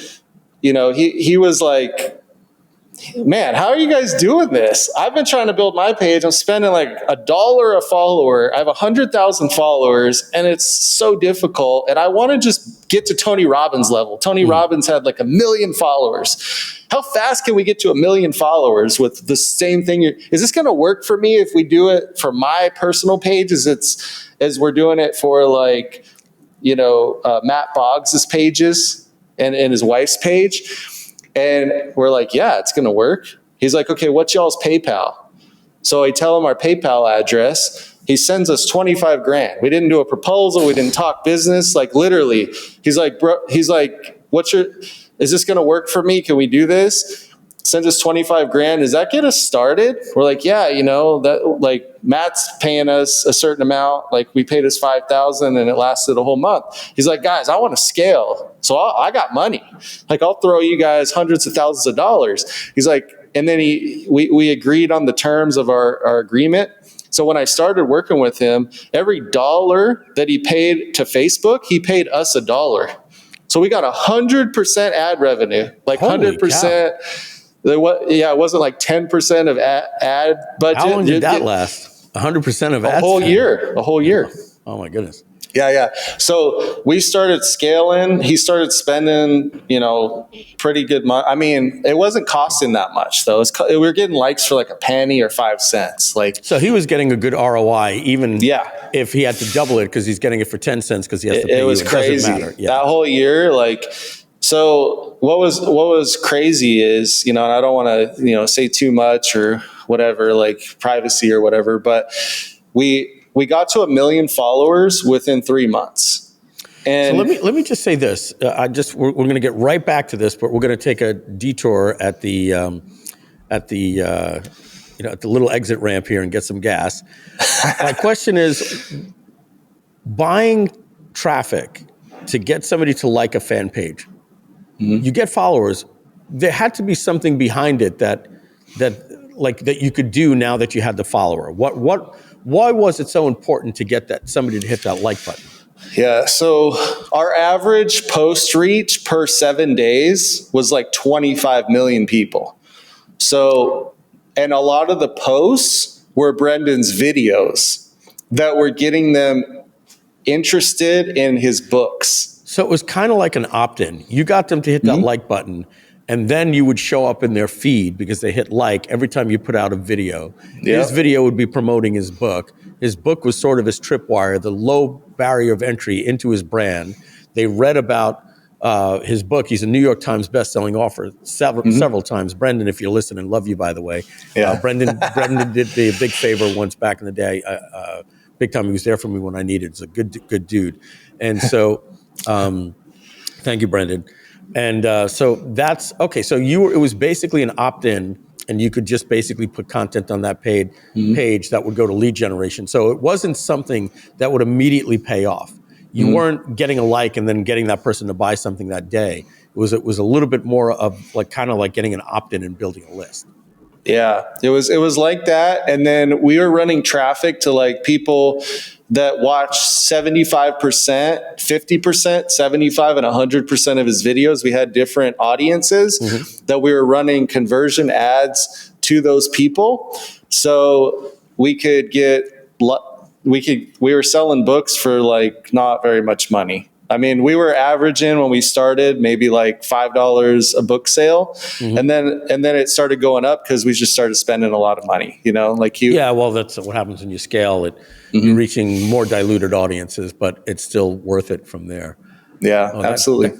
you know, he was like, man, how are you guys doing this? I've been trying to build my page. I'm spending like $1 a follower. I have 100,000 followers, and it's so difficult. And I want to just get to Tony Robbins level. Tony Robbins had like 1 million followers. How fast can we get to 1 million followers with the same thing? Is this going to work for me if we do it for my personal page as we're doing it for like, you know, Matt Boggs' pages and his wife's page? And we're like, yeah, it's going to work. He's like, okay, what's y'all's PayPal? So I tell him our PayPal address. He sends us 25 grand. We didn't do a proposal. We didn't talk business. Like literally, he's like, bro, is this going to work for me? Can we do this? Sends us 25 grand. Does that get us started? We're like, yeah, you know, that like Matt's paying us a certain amount. Like we paid us 5,000 and it lasted a whole month. He's like, guys, I want to scale. So I got money. Like I'll throw you guys hundreds of thousands of dollars. He's like, and then we agreed on the terms of our agreement. So when I started working with him, every $1 that he paid to Facebook, he paid us $1. So we got 100% ad revenue, like 100%. It wasn't like 10% of ad budget. How long did that last? 100% of ads? A whole year. Oh my goodness. Yeah. So we started scaling. He started spending, you know, pretty good money. I mean, it wasn't costing that much though. We were getting likes for like a penny or 5 cents. Like, so he was getting a good ROI, even if he had to double it because he's getting it for 10 cents because he has to pay. It was crazy. That whole year, like. So what was crazy is, you know, and I don't want to, you know, say too much or whatever, like privacy or whatever, but we got to 1 million followers within 3 months. And so let me just say this. We're going to get right back to this, but we're going to take a detour at the little exit ramp here and get some gas. My question is, buying traffic to get somebody to like a fan page. You get followers. There had to be something behind it that you could do now that you had the follower. Why was it so important to get somebody to hit that like button? Yeah, so our average post reach per 7 days was like 25 million people. So, and a lot of the posts were Brendan's videos that were getting them interested in his books. So it was kind of like an opt-in. You got them to hit that like button, and then you would show up in their feed because they hit like every time you put out a video. Yeah. His video would be promoting his book. His book was sort of his tripwire, the low barrier of entry into his brand. They read about his book. He's a New York Times bestselling author several times. Brendan, if you're listening, love you, by the way. Yeah. Brendan did me a big favor once back in the day. big time. He was there for me when I needed. He's a good dude. And so, thank you, Brendan. And so that's okay. So it was basically an opt-in, and you could just basically put content on that page that would go to lead generation. So it wasn't something that would immediately pay off. You weren't getting a like and then getting that person to buy something that day. It was a little bit more of like kind of like getting an opt-in and building a list. Yeah, it was like that. And then we were running traffic to like people that watch 75%, 50%, 75 and 100% of his videos. We had different audiences that we were running conversion ads to those people. So we could we were selling books for like not very much money. I mean, we were averaging when we started maybe like $5 a book sale, and then it started going up because we just started spending a lot of money. Yeah, well, that's what happens when you scale. You're reaching more diluted audiences, but it's still worth it from there. Yeah, absolutely.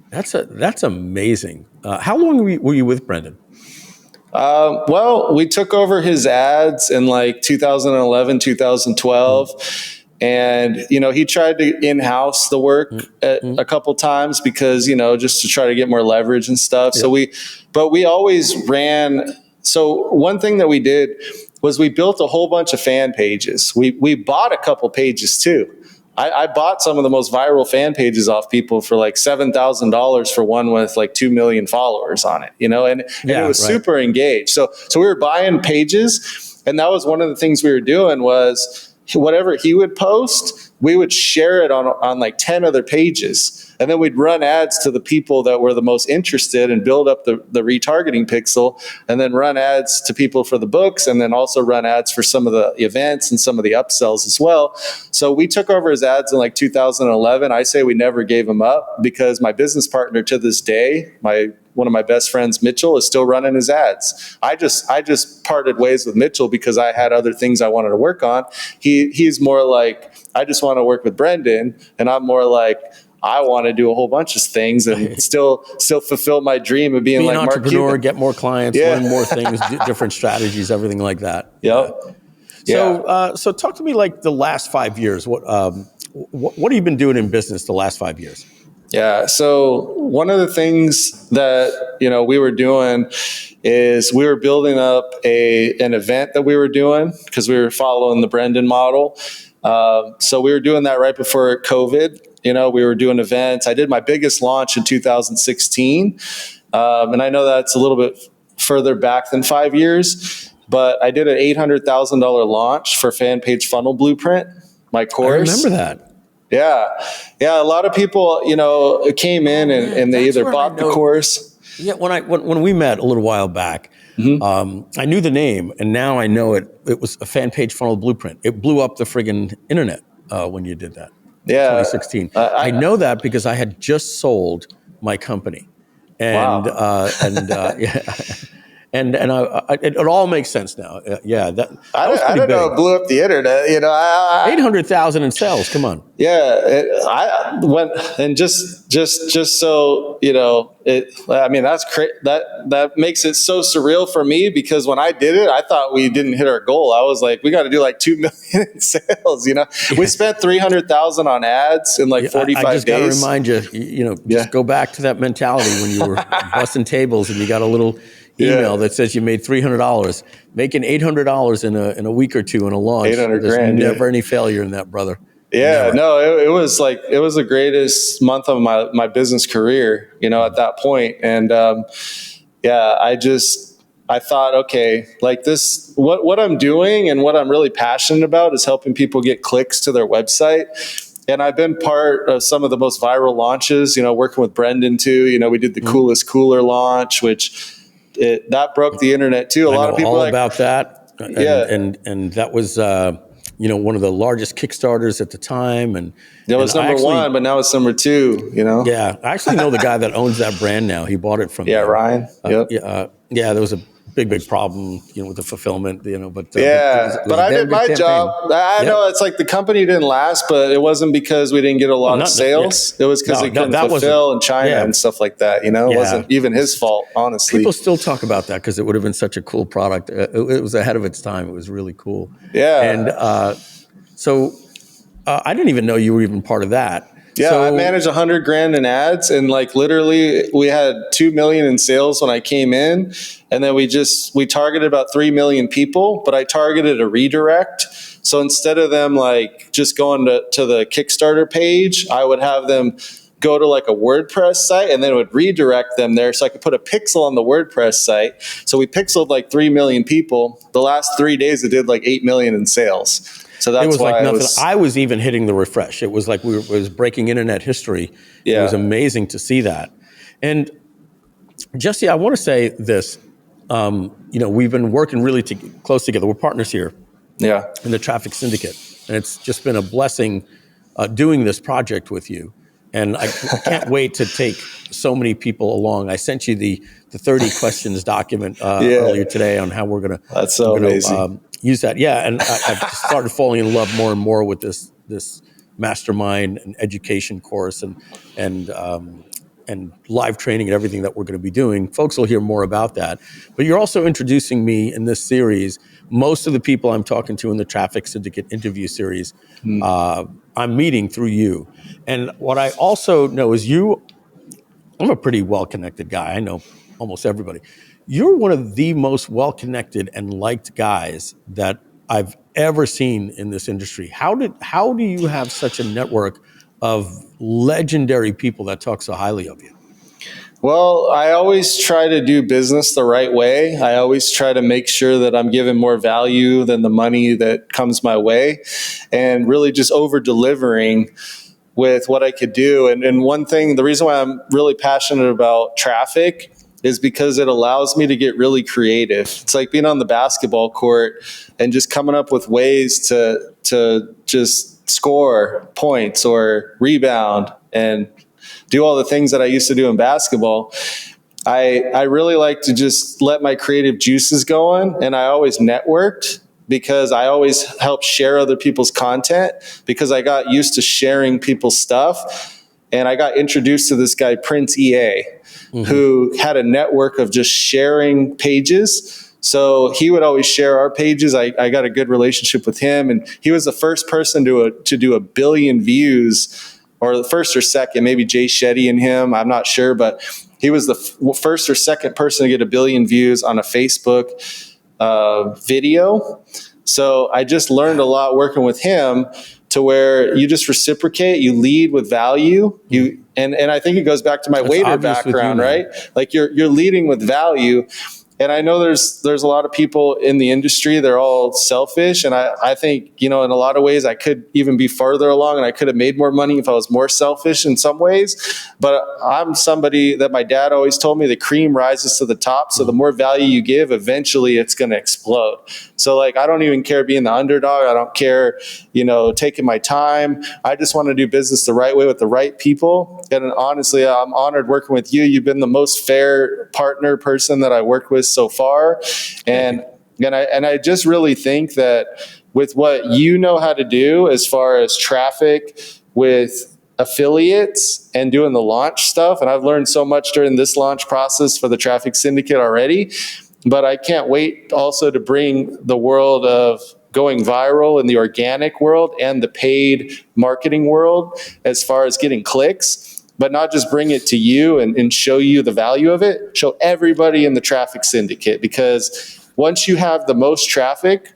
That's amazing. How long were you with Brendan? Well, we took over his ads in like 2011, 2012. And, he tried to in-house the work a couple times because, just to try to get more leverage and stuff. Yeah. But we always ran. So one thing that we did was we built a whole bunch of fan pages. We bought a couple pages too. I bought some of the most viral fan pages off people for like $7,000 for one with like 2 million followers on it, and it was super engaged. So we were buying pages, and that was one of the things we were doing was whatever he would post, we would share it on like 10 other pages. And then we'd run ads to the people that were the most interested and build up the retargeting pixel, and then run ads to people for the books, and then also run ads for some of the events and some of the upsells as well. So we took over his ads in like 2011. I say we never gave him up because my business partner to this day, one of my best friends, Mitchell, is still running his ads. I just parted ways with Mitchell because I had other things I wanted to work on. He's more like, I just want to work with Brendan, and I'm more like, I want to do a whole bunch of things and still fulfill my dream of being like an Mark entrepreneur, Cuban. Get more clients, learn more things, different strategies, everything like that. Yep. So talk to me like the last 5 years. What have you been doing in business the last 5 years? Yeah. So one of the things that, we were doing is we were building up an event that we were doing because we were following the Brendan model. So we were doing that right before COVID. We were doing events. I did my biggest launch in 2016. And I know that's a little bit further back than 5 years, but I did an $800,000 launch for Fan Page Funnel Blueprint, my course. I remember that. Yeah. Yeah. A lot of people, came in and they either bought the course. Yeah. When we met a little while back, I knew the name, and now I know it. It was a Fan Page Funnel Blueprint. It blew up the friggin' internet when you did that. Yeah. 2016. I know that because I had just sold my company, and and it all makes sense now. I don't know. It blew up the internet. 800,000 in sales. Come on. Yeah, I went and just so that makes it so surreal for me because when I did it, I thought we didn't hit our goal. I was like, we got to do like 2 million in sales. We spent 300,000 on ads in like 45 days. I just got to remind you, just go back to that mentality when you were busting tables and you got a little email that says you made $300, making $800 in a week or two in a launch. There's never any failure in that, brother. Yeah, never. No, it was the greatest month of my business career, at that point. And I thought, okay, like this, what I'm doing and what I'm really passionate about is helping people get clicks to their website. And I've been part of some of the most viral launches, working with Brendan too. We did the Coolest Cooler launch, which that broke the internet too. A lot of people all about that. And that was one of the largest Kickstarters at the time. And it was number one, but now it's number two. Yeah, I actually know the guy that owns that brand now. He bought it from Ryan. Yep. There was a big problem, with the fulfillment, but but I did my job. I know it's like the company didn't last, but it wasn't because we didn't get a lot of sales. It was because they couldn't fulfill in China and stuff like that. It wasn't even his fault, honestly. People still talk about that because it would have been such a cool product. It was ahead of its time. It was really cool. Yeah. And So I didn't even know you were even part of that. Yeah, so, I managed $100,000 in ads, and like literally we had 2 million in sales when I came in. And then we targeted about 3 million people, but I targeted a redirect. So instead of them like just going to the Kickstarter page, I would have them go to like a WordPress site, and then it would redirect them there. So I could put a pixel on the WordPress site. So we pixeled like 3 million people. The last 3 days it did like 8 million in sales. So that's it was why like nothing. I was even hitting the refresh. It was like it was breaking internet history. Yeah. It was amazing to see that. And Jesse, I want to say this. We've been working really close together. We're partners here. Yeah. In the Traffic Syndicate, and it's just been a blessing doing this project with you. And I can't wait to take so many people along. I sent you the 30 questions document earlier today on how we're going to. That's so amazing. Use that. Yeah, and I've just started falling in love more and more with this mastermind and education course and live training and everything that we're going to be doing. Folks will hear more about that. But you're also introducing me in this series. Most of the people I'm talking to in the Traffic Syndicate interview series, I'm meeting through you. And what I also know is I'm a pretty well-connected guy. I know almost everybody. You're one of the most well-connected and liked guys that I've ever seen in this industry. How do you have such a network of legendary people that talk so highly of you? Well, I always try to do business the right way. I always try to make sure that I'm giving more value than the money that comes my way, and really just over delivering with what I could do. And one thing, the reason why I'm really passionate about traffic is because it allows me to get really creative. It's like being on the basketball court and just coming up with ways to just score points or rebound and do all the things that I used to do in basketball. I really like to just let my creative juices go on, and I always networked because I always help share other people's content because I got used to sharing people's stuff. And I got introduced to this guy, Prince EA, who had a network of just sharing pages. So he would always share our pages. I got a good relationship with him, and he was the first person to do 1 billion views, or the first or second, maybe Jay Shetty and him, I'm not sure, but he was the first or second person to get 1 billion views on a Facebook video. So I just learned a lot working with him, to where you just reciprocate, you lead with value. And I think it goes back to my waiter background, right? Like you're leading with value. And I know there's a lot of people in the industry, they're all selfish. And I think, in a lot of ways I could even be farther along, and I could have made more money if I was more selfish in some ways. But I'm somebody that my dad always told me, the cream rises to the top. So the more value you give, eventually it's going to explode. So like, I don't even care being the underdog. I don't care, taking my time. I just want to do business the right way with the right people. And honestly, I'm honored working with you. You've been the most fair person that I worked with so far. And I just really think that with what you know how to do as far as traffic with affiliates and doing the launch stuff, and I've learned so much during this launch process for the Traffic Syndicate already, but I can't wait also to bring the world of going viral in the organic world and the paid marketing world as far as getting clicks. But not just bring it to you and show you the value of it, show everybody in the Traffic Syndicate. Because once you have the most traffic,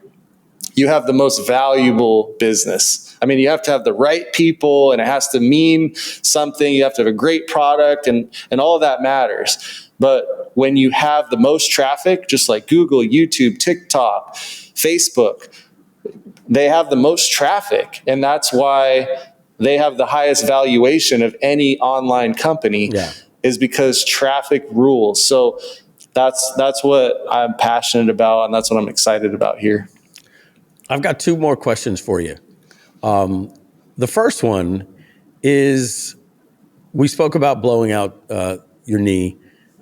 you have the most valuable business. I mean, you have to have the right people, and it has to mean something. You have to have a great product, and all of that matters. But when you have the most traffic, just like Google, YouTube, TikTok, Facebook, they have the most traffic. And that's why they have the highest valuation of any online company, is because traffic rules. So that's what I'm passionate about, and that's what I'm excited about here. I've got 2 more questions for you. The first one is, we spoke about blowing out your knee.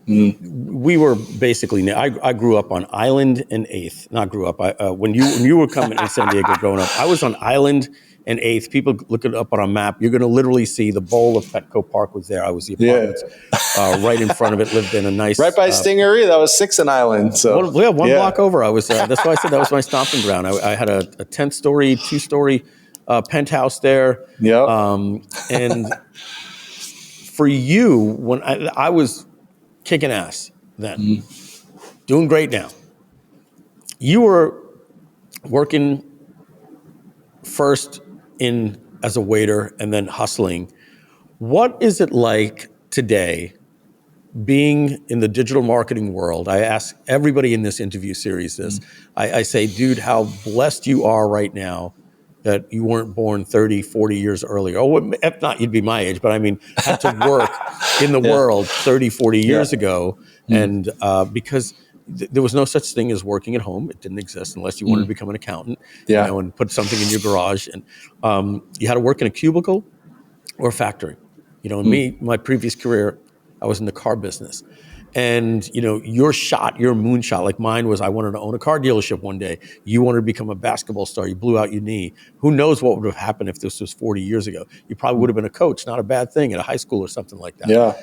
We were basically, I grew up on Island and 8th. Not grew up. When you were coming to San Diego growing up, I was on Island and 8th. People look it up on a map. You're going to literally see the bowl of Petco Park was there. I was the apartments right in front of it. Lived in a nice right by Stingery. That was 6th and Island. So one block over. I was. That's why I said that was my stomping ground. I had a 10th story, 2-story penthouse there. Yep. And for you, when I was kicking ass then, doing great now, you were working first in as a waiter and then hustling. What is it like today being in the digital marketing world? I ask everybody in this interview series this. I say, dude, how blessed you are right now that you weren't born 30, 40 years earlier. Oh, if not, you'd be my age, but I mean, had to work in the world 30, 40 years ago. And because there was no such thing as working at home. It didn't exist unless you wanted to become an accountant, and put something in your garage. And you had to work in a cubicle or a factory. In me, my previous career, I was in the car business. And, your moonshot, like mine was, I wanted to own a car dealership one day. You wanted to become a basketball star. You blew out your knee. Who knows what would have happened if this was 40 years ago? You probably would have been a coach, not a bad thing, at a high school or something like that. Yeah.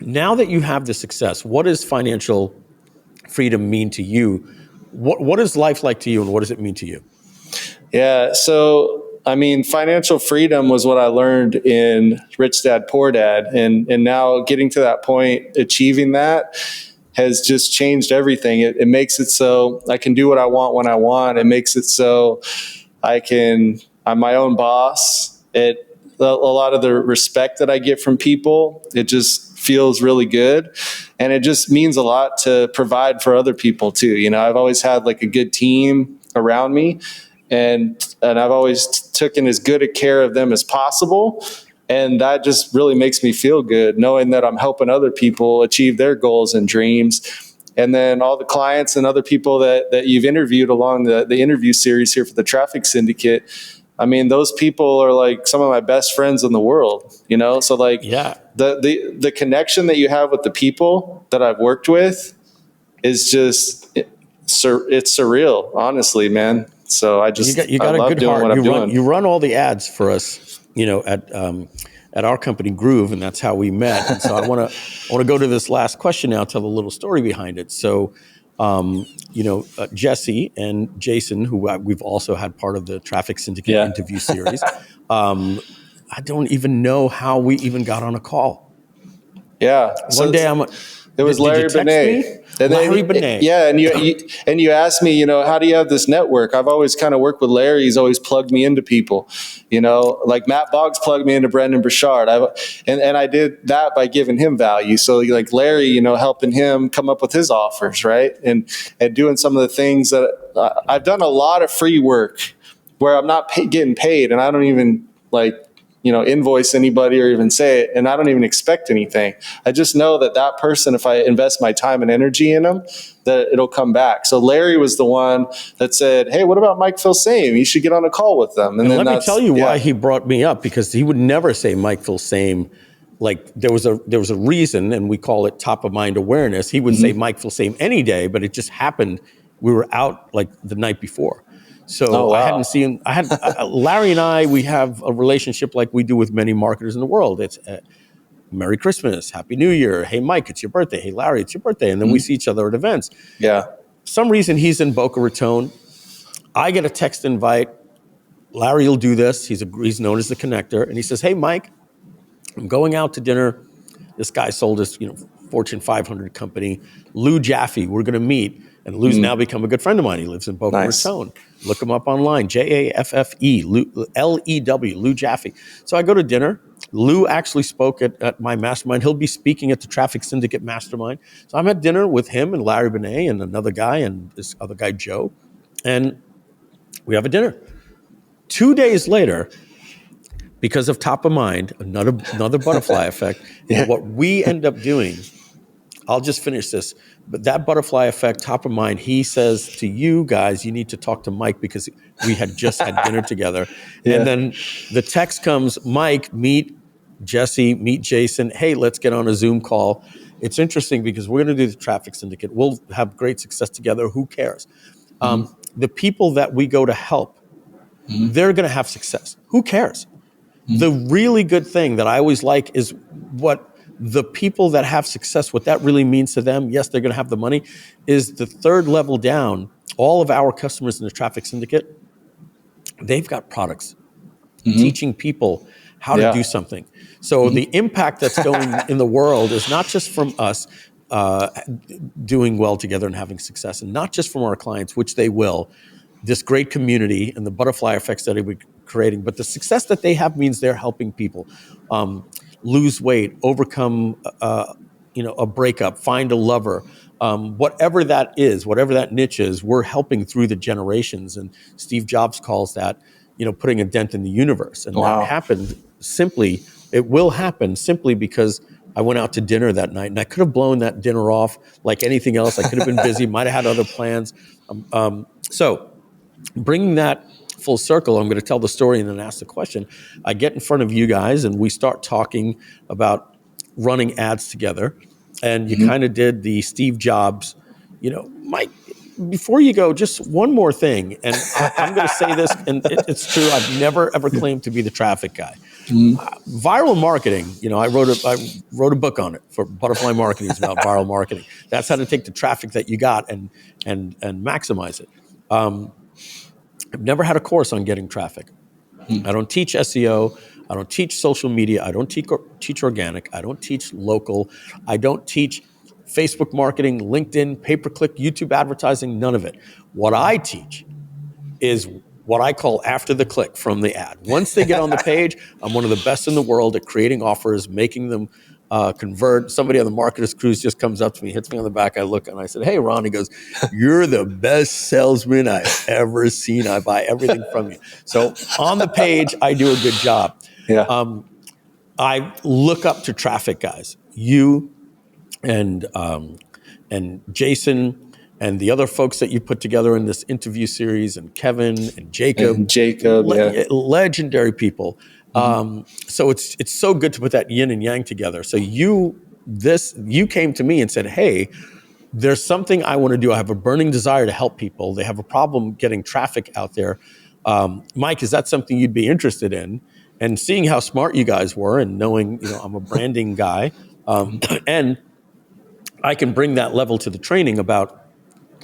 Now that you have the success, what does financial freedom mean to you? What is life like to you, and what does it mean to you? Yeah. So, I mean, financial freedom was what I learned in Rich Dad, Poor Dad. And now getting to that point, achieving that has just changed everything. It makes it so I can do what I want when I want. It makes it so I'm my own boss. A lot of the respect that I get from people, it just feels really good. And it just means a lot to provide for other people too. I've always had like a good team around me. And I've always taken as good a care of them as possible. And that just really makes me feel good, knowing that I'm helping other people achieve their goals and dreams. And then all the clients and other people that you've interviewed along the interview series here for the Traffic Syndicate, I mean, those people are like some of my best friends in the world, So like the connection that you have with the people that I've worked with is just, it's surreal, honestly, man. So I got a good heart. You run all the ads for us, at our company Groove, and that's how we met. And so I want to go to this last question now, tell a little story behind it. So, Jesse and Jason, who we've also had part of the Traffic Syndicate interview series. I don't even know how we even got on a call. Yeah. One day it was Larry Benet. Larry Benet. Yeah, and you asked me, how do you have this network? I've always kind of worked with Larry. He's always plugged me into people, like Matt Boggs plugged me into Brendan Burchard. And I did that by giving him value. So like Larry, helping him come up with his offers, right? And doing some of the things that I've done a lot of free work where I'm not getting paid, and I don't even invoice anybody or even say it. And I don't even expect anything. I just know that person, if I invest my time and energy in them, that it'll come back. So Larry was the one that said, hey, what about Mike Filsaime? You should get on a call with them. And then let me tell you why he brought me up, because he would never say Mike Filsaime. Like there was a reason, and we call it top of mind awareness. He would say Mike Filsaime any day, but it just happened. We were out like the night before. So I hadn't seen, Larry and I, we have a relationship like we do with many marketers in the world. It's Merry Christmas, Happy New Year. Hey, Mike, it's your birthday. Hey, Larry, it's your birthday. And then we see each other at events. Yeah. For some reason, he's in Boca Raton. I get a text invite. Larry will do this. He's known as the connector. And he says, hey, Mike, I'm going out to dinner. This guy sold us, Fortune 500 company, Lou Jaffe. We're going to meet. And Lou's now become a good friend of mine. He lives in Boca Raton. Look him up online, Jaffe, Lew, Lou Jaffe. So I go to dinner. Lou actually spoke at my mastermind. He'll be speaking at the Traffic Syndicate mastermind. So I'm at dinner with him and Larry Benet and another guy and this other guy, Joe. And we have a dinner. 2 days later, because of top of mind, another butterfly effect, what we end up doing, I'll just finish this. But that butterfly effect, top of mind, he says to you guys, you need to talk to Mike because we had just had dinner together. And then the text comes, Mike, meet Jesse, meet Jason. Hey, let's get on a Zoom call. It's interesting because we're going to do the Traffic Syndicate. We'll have great success together. Who cares? The people that we go to help, they're going to have success. Who cares? The really good thing that I always like is what the people that have success, what that really means to them, yes, they're going to have the money, is the third level down. All of our customers in the Traffic Syndicate, they've got products teaching people how to do something. So the impact that's going in the world is not just from us doing well together and having success, and not just from our clients, which they will, this great community and the butterfly effects that we're creating, but the success that they have means they're helping people lose weight, overcome a breakup, find a lover, whatever that is, whatever that niche is, we're helping through the generations. And Steve Jobs calls that, putting a dent in the universe. And that happened simply, it will happen simply because I went out to dinner that night, and I could have blown that dinner off like anything else. I could have been busy, might have had other plans. So bringing that full circle, I'm going to tell the story and then ask the question. I get in front of you guys, and we start talking about running ads together. And you kind of did the Steve Jobs, Mike, before you go, just one more thing. And I'm going to say this, and it's true. I've never, ever claimed to be the traffic guy. Viral marketing, I wrote a book on it for Butterfly Marketing. It's about viral marketing. That's how to take the traffic that you got and maximize it. I've never had a course on getting traffic. I don't teach SEO. I don't teach social media. I don't teach organic. I don't teach local. I don't teach Facebook marketing, LinkedIn, pay-per-click, YouTube advertising, none of it. What I teach is what I call after the click from the ad. Once they get on the page, I'm one of the best in the world at creating offers, making them convert. Somebody on the marketer's cruise just comes up to me, hits me on the back. I look and I said, "Hey, Ron." He goes, "You're the best salesman I've ever seen. I buy everything from you." So on the page, I do a good job. Yeah. I look up to traffic guys. You and Jason and the other folks that you put together in this interview series, and Kevin and Jacob, legendary people. So it's so good to put that yin and yang together. So you came to me and said, "Hey, there's something I want to do. I have a burning desire to help people. They have a problem getting traffic out there. Mike, is that something you'd be interested in?" And seeing how smart you guys were, and knowing, I'm a branding guy, and I can bring that level to the training about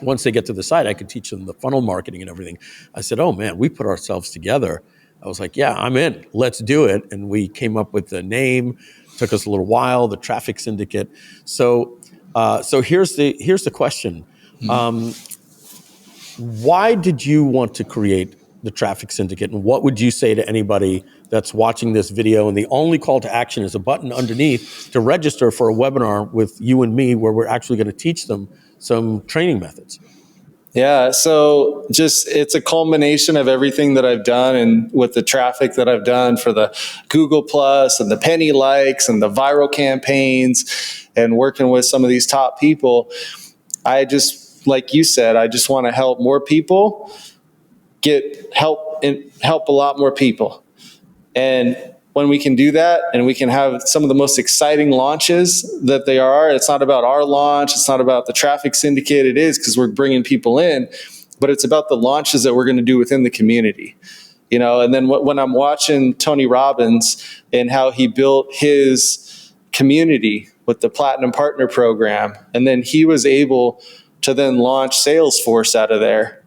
once they get to the site, I could teach them the funnel marketing and everything. I said, "Oh man, we put ourselves together." I was like, "Yeah, I'm in. Let's do it." And we came up with the name. Took us a little while. The Traffic Syndicate. So here's the question: why did you want to create the Traffic Syndicate? And what would you say to anybody that's watching this video? And the only call to action is a button underneath to register for a webinar with you and me, where we're actually going to teach them some training methods. Yeah, so it's a culmination of everything that I've done, and with the traffic that I've done for the Google Plus and the penny likes and the viral campaigns, and working with some of these top people. I just, like you said, I just want to help more people help a lot more people. And when we can do that, and we can have some of the most exciting launches that they are, it's not about our launch, it's not about the Traffic Syndicate, it is because we're bringing people in, but it's about the launches that we're going to do within the community. And then when I'm watching Tony Robbins and how he built his community with the Platinum Partner Program, and then he was able to then launch Salesforce out of there,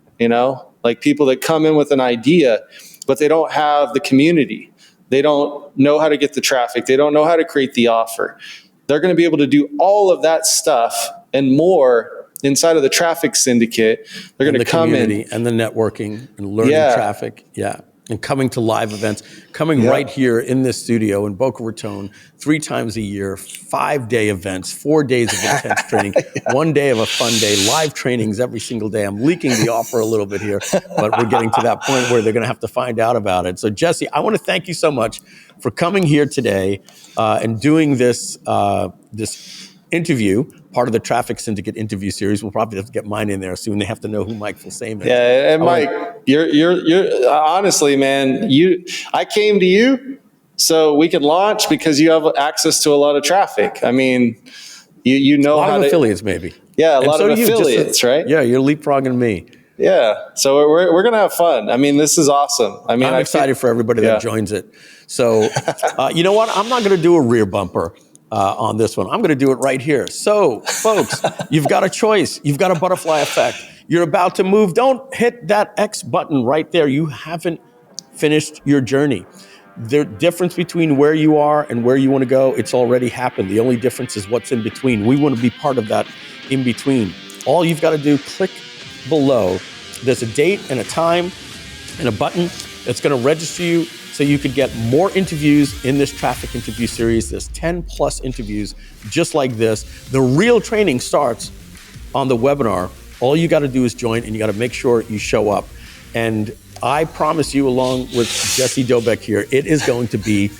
like people that come in with an idea, but they don't have the community. They don't know how to get the traffic. They don't know how to create the offer. They're going to be able to do all of that stuff and more inside of the Traffic Syndicate. They're going to come in. And the networking and learning traffic. Yeah. And coming to live events, coming right here in this studio in Boca Raton 3 times a year, 5-day events, 4 days of intense training, 1 day of a fun day, live trainings every single day. I'm leaking the offer a little bit here, but we're getting to that point where they're going to have to find out about it. So Jesse, I want to thank you so much for coming here today and doing this interview, part of the Traffic Syndicate interview series. We'll probably have to get mine in there soon. They have to know who Mike Filsaime is. Yeah, and Mike, you're honestly, man, I came to you so we could launch because you have access to a lot of traffic. I mean, you know how to affiliates, maybe. Yeah, a lot of affiliates, right? Yeah, you're leapfrogging me. Yeah, so we're gonna have fun. I mean, this is awesome. I mean, I'm excited for everybody that joins it. So, you know what? I'm not going to do a rear bumper on this one. I'm going to do it right here. So, folks, you've got a choice. You've got a butterfly effect. You're about to move. Don't hit that X button right there. You haven't finished your journey. The difference between where you are and where you want to go, it's already happened. The only difference is what's in between. We want to be part of that in between. All you've got to do, click below. There's a date and a time and a button that's going to register you so you could get more interviews in this traffic interview series. There's 10 plus interviews just like this. The real training starts on the webinar. All you got to do is join, and you got to make sure you show up. And I promise you, along with Jesse Doubek here, it is going to be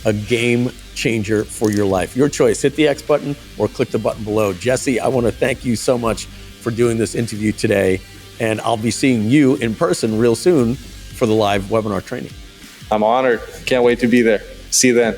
a game changer for your life. Your choice, hit the X button or click the button below. Jesse, I want to thank you so much for doing this interview today. And I'll be seeing you in person real soon for the live webinar training. I'm honored. Can't wait to be there. See you then.